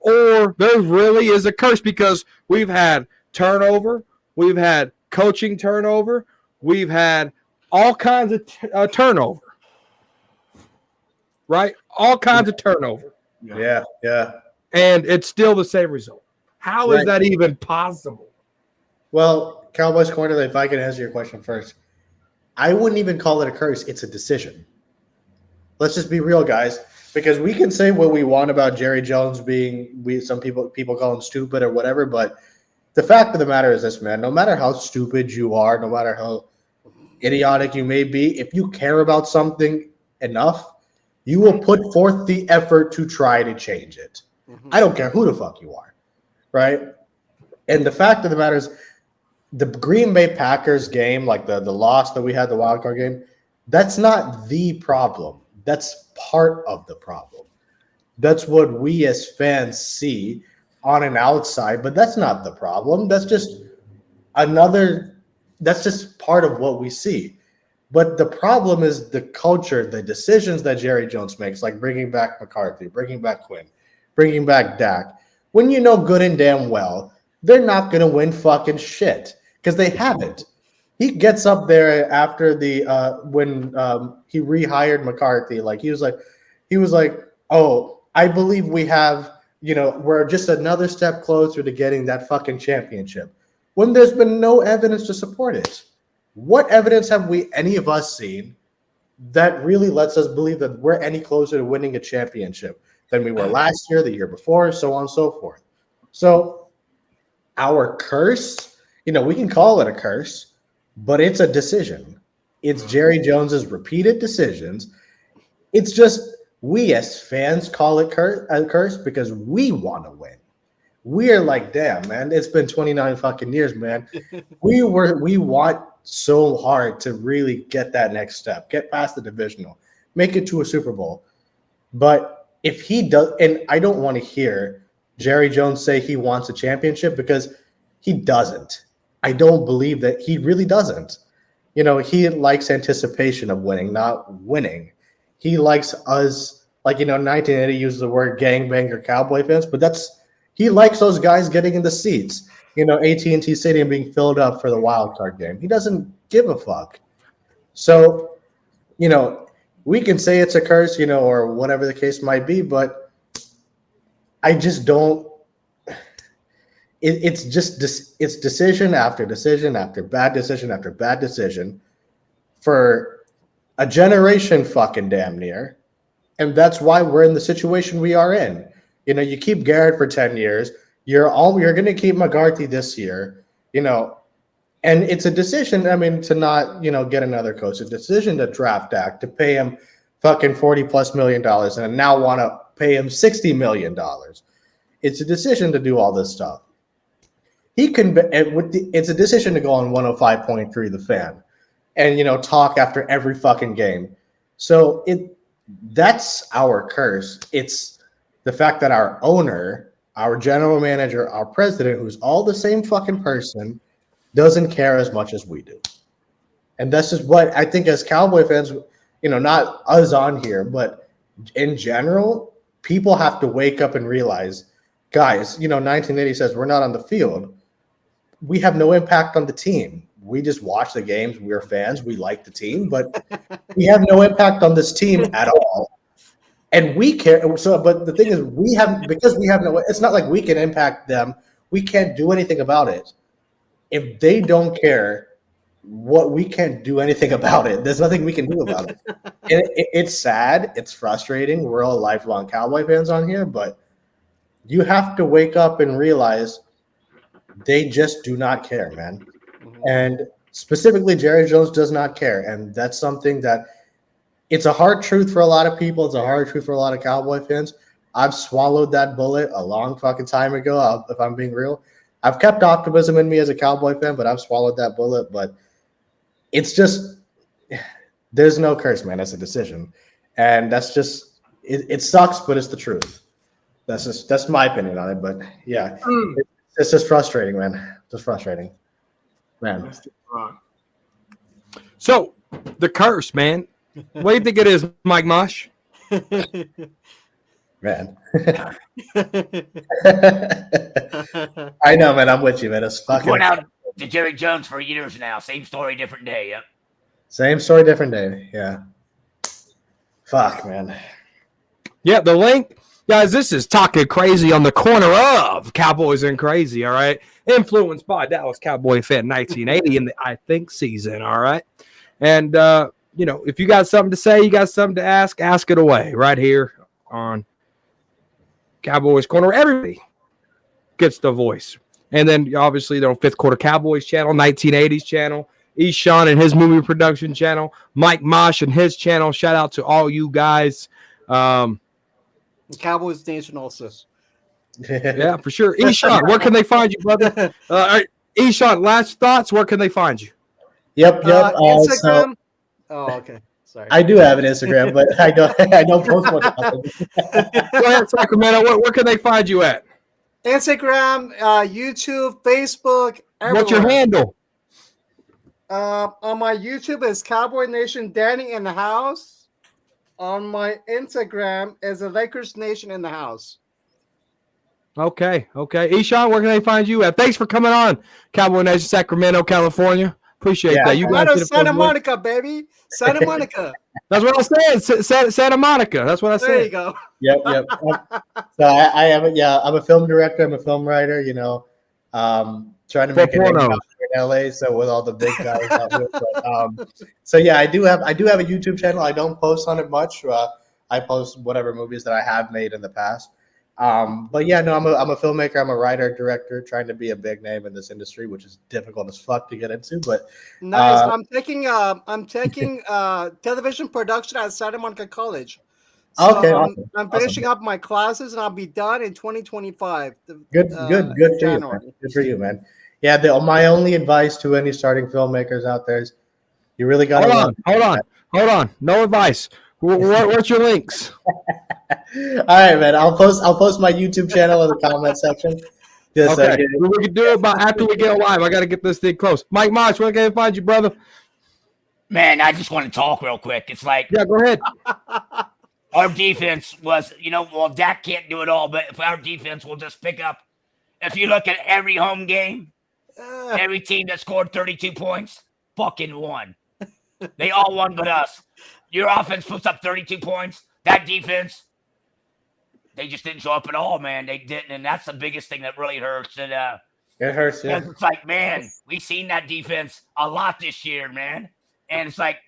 or there really is a curse because we've had turnover, we've had coaching turnover, we've had all kinds of turnover, right? All kinds of turnover. Yeah. And it's still the same result. How is that even possible? Well, Cowboys Corner, if I can answer your question first, I wouldn't even call it a curse. It's a decision. Let's just be real, guys. Because we can say what we want about Jerry Jones some people call him stupid or whatever, but the fact of the matter is this, man. No matter how stupid you are, no matter how idiotic you may be, if you care about something enough, you will put forth the effort to try to change it. Mm-hmm. I don't care who the fuck you are, right? And the fact of the matter is the Green Bay Packers game, like the loss that we had, the wild card game, that's not the problem. That's part of the problem. That's what we as fans see on an outside, but that's not the problem. That's just part of what we see. But the problem is the culture, the decisions that Jerry Jones makes, like bringing back McCarthy, bringing back Quinn, bringing back Dak, when you know good and damn well they're not going to win fucking shit because they haven't. He gets up there after when he rehired McCarthy, he was like, oh, I believe we have, we're just another step closer to getting that fucking championship, when there's been no evidence to support it. What evidence have any of us seen that really lets us believe that we're any closer to winning a championship than we were last year, the year before, so on and so forth? So our curse, we can call it a curse, but it's a decision. It's Jerry Jones's repeated decisions. It's just we as fans call it a curse because we want to win. We are like, damn, man, it's been 29 fucking years, man. We want so hard to really get that next step, get past the divisional, make it to a Super Bowl. But if he does, and I don't want to hear Jerry Jones say he wants a championship because he doesn't. I don't believe that he really doesn't. He likes anticipation of winning, not winning. He likes us, 1980 uses the word gangbanger Cowboy fans, but that's He likes those guys getting in the seats. AT&T Stadium being filled up for the wild card game. He doesn't give a fuck. So, we can say it's a curse, or whatever the case might be, but I just don't. It's decision after decision after bad decision after bad decision for a generation fucking damn near. And that's why we're in the situation we are in. You keep Garrett for 10 years. You're going to keep McCarthy this year, and it's a decision, to not, get another coach, a decision to draft Dak, to pay him fucking $40+ million and now want to pay him $60 million. It's a decision to do all this stuff. It's a decision to go on 105.3 The Fan and, talk after every fucking game. So that's our curse. It's the fact that our owner, our general manager, our president, who's all the same fucking person, doesn't care as much as we do. And that's just what I think as Cowboy fans, not us on here, but in general, people have to wake up and realize, guys, 1980 says we're not on the field. We have no impact on the team. We just watch the games. We're fans. We like the team, but we have no impact on this team at all. And we care. So, but the thing is, because we have no. It's not like we can impact them. We can't do anything about it. If they don't care, we can't do anything about it. There's nothing we can do about it. And it's sad. It's frustrating. We're all lifelong Cowboy fans on here, but you have to wake up and realize they just do not care, man. And specifically, Jerry Jones does not care, and that's something that. It's a hard truth for a lot of people. It's a hard truth for a lot of Cowboy fans. I've swallowed that bullet a long fucking time ago, if I'm being real. I've kept optimism in me as a Cowboy fan, but I've swallowed that bullet. But it's just there's no curse, man. It's a decision. And that's just it sucks, but it's the truth. That's my opinion on it. But yeah, it's just frustrating, man. Just frustrating. Man. So the curse, man. What do you think it is, Mike Mosh? Man. I know, man. I'm with you, man. It's fucking. Going out to Jerry Jones for years now. Same story, different day. Yep. Same story, different day. Yeah. Fuck, man. Yeah, the link. Guys, this is Talking Crazy on the corner of Cowboys and Crazy, all right? Influenced by Dallas Cowboy fan 1980 in the I Think season, all right? And, if you got something to say, you got something to ask it away right here on Cowboys Corner. Everybody gets the voice. And then, obviously, they're on Fifth Quarter Cowboys channel, 1980s channel, Eshawn and his movie production channel, Mike Mosh and his channel. Shout out to all you guys. Cowboys Nation also. Yeah, for sure. Eshawn, where can they find you, brother? Eshawn, last thoughts. Where can they find you? Yep. Instagram. Okay. Sorry. I do have an Instagram, but I don't post much. Go ahead, Sacramento. Where can they find you at? Instagram, YouTube, Facebook. Everywhere. What's your handle? On my YouTube is Cowboy Nation Danny in the house. On my Instagram is the Lakers Nation in the house. Okay. Eshawn, where can they find you at? Thanks for coming on, Cowboy Nation, Sacramento, California. Appreciate that. You guys Santa Monica, baby. Santa Monica. That's what I'm saying. Santa Monica. That's what I said. There you go. Yep. So I am. I'm a film director. I'm a film writer. Trying to make it in LA. So with all the big guys out here. But, so yeah, I do have a YouTube channel. I don't post on it much. I post whatever movies that I have made in the past. But yeah, no, I'm a filmmaker. I'm a writer, director, trying to be a big name in this industry, which is difficult as fuck to get into. But nice. I'm taking television production at Santa Monica College. So okay, I'm finishing up my classes, and I'll be done in 2025. Good for you, man. Good for you, man. Yeah, my only advice to any starting filmmakers out there is you really got to hold on. No advice. What's your links? All right, man. I'll post my YouTube channel in the comment section. Okay. We can do it after we get live. I got to get this thing close. Mike Mosh, where can I find you, brother? Man, I just want to talk real quick. It's like, yeah, go ahead. Our defense was, well, Dak can't do it all, but if our defense will just pick up. If you look at every home game, every team that scored 32 points fucking won. They all won but us. Your offense puts up 32 points. That defense, they just didn't show up at all, man. They didn't, and that's the biggest thing that really hurts. And it hurts, yeah. It's like, man, we've seen that defense a lot this year, man. And it's like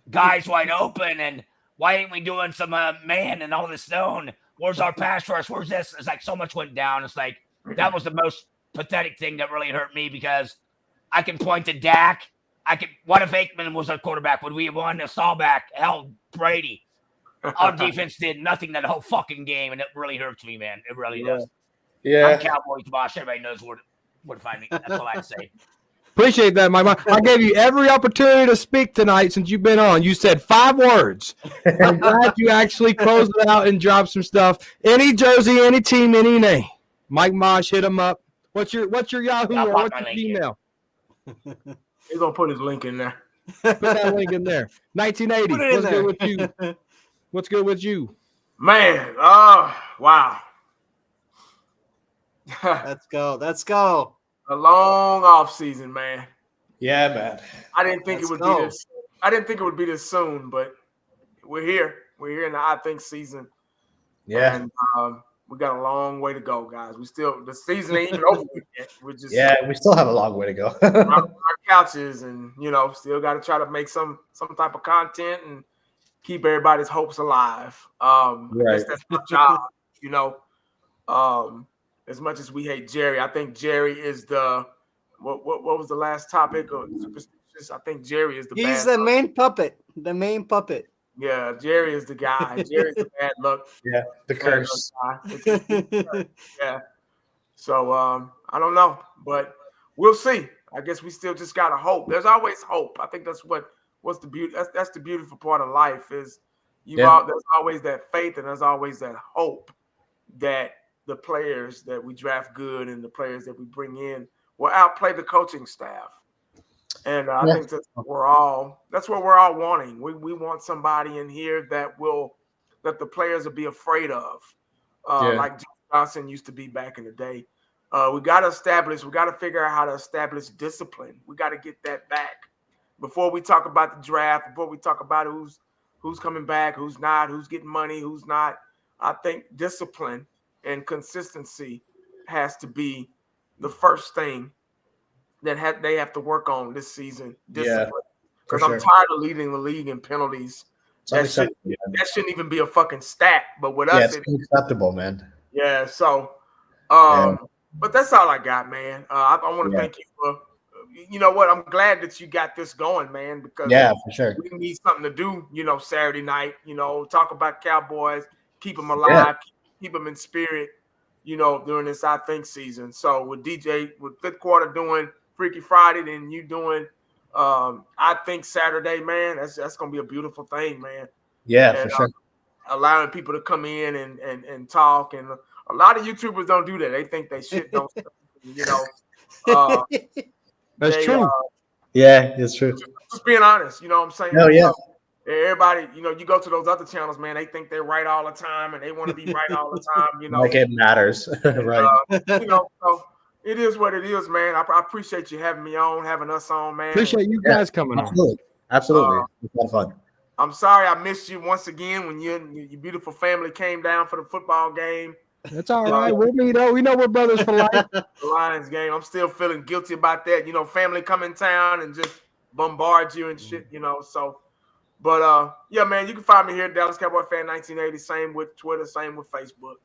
guys wide open, and why ain't we doing some man and all this stone? Where's our pass rush? Where's this? It's like so much went down. It's like that was the most pathetic thing that really hurt me because I can point to Dak. What if Aikman was our quarterback? Would we have won? Staubach, hell, Brady. Our defense did nothing that whole fucking game, and it really hurts me, man. It really does. Yeah. I'm Cowboys boss. Everybody knows where to find me. That's all I can say. Appreciate that, Mike. I gave you every opportunity to speak tonight since you've been on. You said 5 words. I'm glad you actually closed it out and dropped some stuff. Any jersey, any team, any name. Mike Mosh, hit him up. What's your Yahoo or what's your email? He's gonna put his link in there. Put that link in there. 1980. What's good with you? What's good with you? Man, wow. Let's go. A long off season, man. Yeah, man. I didn't think it would be this soon, but we're here. We're here in the I think season. Yeah. And we got a long way to go, guys. The season ain't even over yet. We're just we still have a long way to go. our couches, and still got to try to make some type of content and keep everybody's hopes alive. I guess that's my job. As much as we hate Jerry, I think Jerry is the what was the last topic of superstitious? I think Jerry is He's the main puppet. The main puppet. Yeah, Jerry is the guy. Jerry's the bad luck. Yeah, the curse. Yeah. So I don't know, but we'll see. I guess we still just gotta hope. There's always hope. I think that's what's the beauty. That's the beautiful part of life is there's always that faith and there's always that hope that the players that we draft good and the players that we bring in will outplay the coaching staff. And I think that's what we're all wanting. We want somebody in here that the players will be afraid of, like Johnson used to be back in the day. We got to figure out how to establish discipline. We got to get that back before we talk about the draft, before we talk about who's coming back, who's not, who's getting money, who's not. I think discipline and consistency has to be the first thing that they have to work on this season. Discipline. Because I'm tired of leading the league in penalties. That shouldn't even be a fucking stat. But with us, it's unacceptable, man. Yeah. So, but that's all I got, man. I want to thank you for. You know what? I'm glad that you got this going, man. Because for sure, we need something to do. Saturday night. Talk about Cowboys, keep them alive, keep them in spirit. During this I think season. So with DJ, with fifth quarter doing Freaky Friday, then you doing I think Saturday, man. That's gonna be a beautiful thing, man. Yeah, for sure. Allowing people to come in and talk, and a lot of YouTubers don't do that. They think they shit don't. That's true. Yeah, it's true. Just being honest, you know what I'm saying? No, yeah. So, everybody, you go to those other channels, man. They think they're right all the time, and they want to be right all the time. Like it matters, right? So it is what it is, man. I appreciate you having me on, having us on, man. Appreciate you guys coming on. Absolutely. It's a lot of fun. I'm sorry I missed you once again when you and your beautiful family came down for the football game. That's all right. We'll meet up. We know we're brothers for life. The Lions game. I'm still feeling guilty about that. Family come in town and just bombard you and shit, So, but yeah, man, you can find me here at Dallas Cowboy Fan 1980. Same with Twitter, same with Facebook.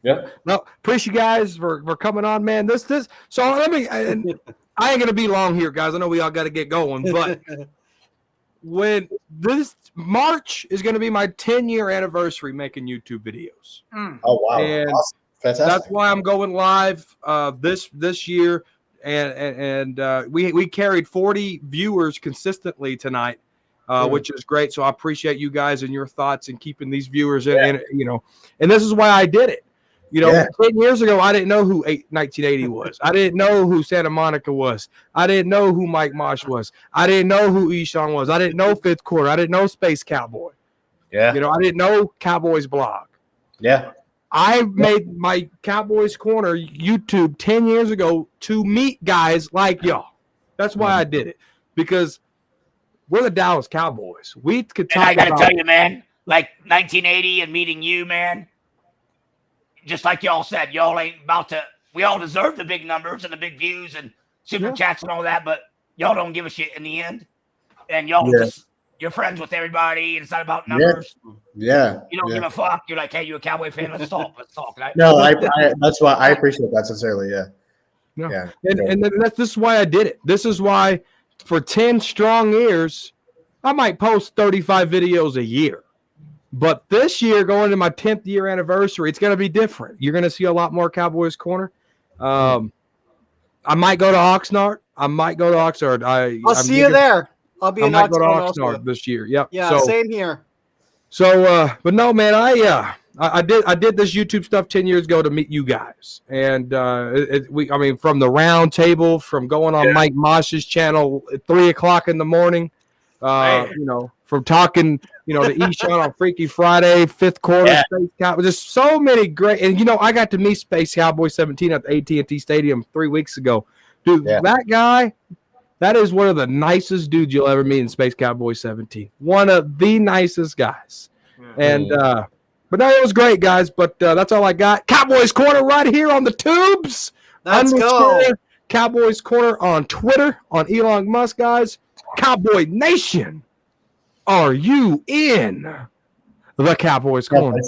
Yeah. No, appreciate you guys for coming on, man. So let me. I ain't gonna be long here, guys. I know we all got to get going, but when this March is going to be my 10-year anniversary making YouTube videos. Oh wow! And awesome. Fantastic. That's why I'm going live this year, and we carried 40 viewers consistently tonight, which is great. So I appreciate you guys and your thoughts and keeping these viewers in. And this is why I did it. 10 years ago, I didn't know who 1980 was. I didn't know who Santa Monica was. I didn't know who Mike Mosh was. I didn't know who Eshawn was. I didn't know Fifth Quarter. I didn't know Space Cowboy. Yeah. You know, I didn't know Cowboys blog. Yeah. I made my Cowboys Corner YouTube 10 years ago to meet guys like y'all. That's why I did it, because we're the Dallas Cowboys. We could talk And I got to about, tell you, man, like 1980 and meeting you, man, just like y'all said, y'all ain't about to – we all deserve the big numbers and the big views and super chats and all that, but y'all don't give a shit in the end. And y'all just – you're friends with everybody. And it's not about numbers. Yeah. You don't give a fuck. You're like, hey, you a Cowboy fan? Let's talk. Let's talk. Right? No, I that's why I appreciate that sincerely. Yeah. no. Yeah. And this is why I did it. This is why for 10 strong years, I might post 35 videos a year. But this year, going to my 10th year anniversary, it's going to be different. You're going to see a lot more Cowboys Corner. I might go to Oxnard. I'll see you there. I'll be in Oxnard this year. Yep. Yeah, same here. So, but no, man, I did this YouTube stuff 10 years ago to meet you guys, and from the round table, from going on Mike Mosh's channel at 3:00 in the morning, from talking, to Eshawn on Freaky Friday, fifth quarter, Space Cowboys, just so many great, and I got to meet Space Cowboy 17 at the AT&T Stadium 3 weeks ago, dude. That guy. That is one of the nicest dudes you'll ever meet in Space Cowboy 17. One of the nicest guys. And but no, it was great, guys. But that's all I got. Cowboys Corner right here on the tubes. Let's go. Cowboys Corner on Twitter, on Elon Musk, guys. Cowboy Nation, are you in the Cowboys Corner?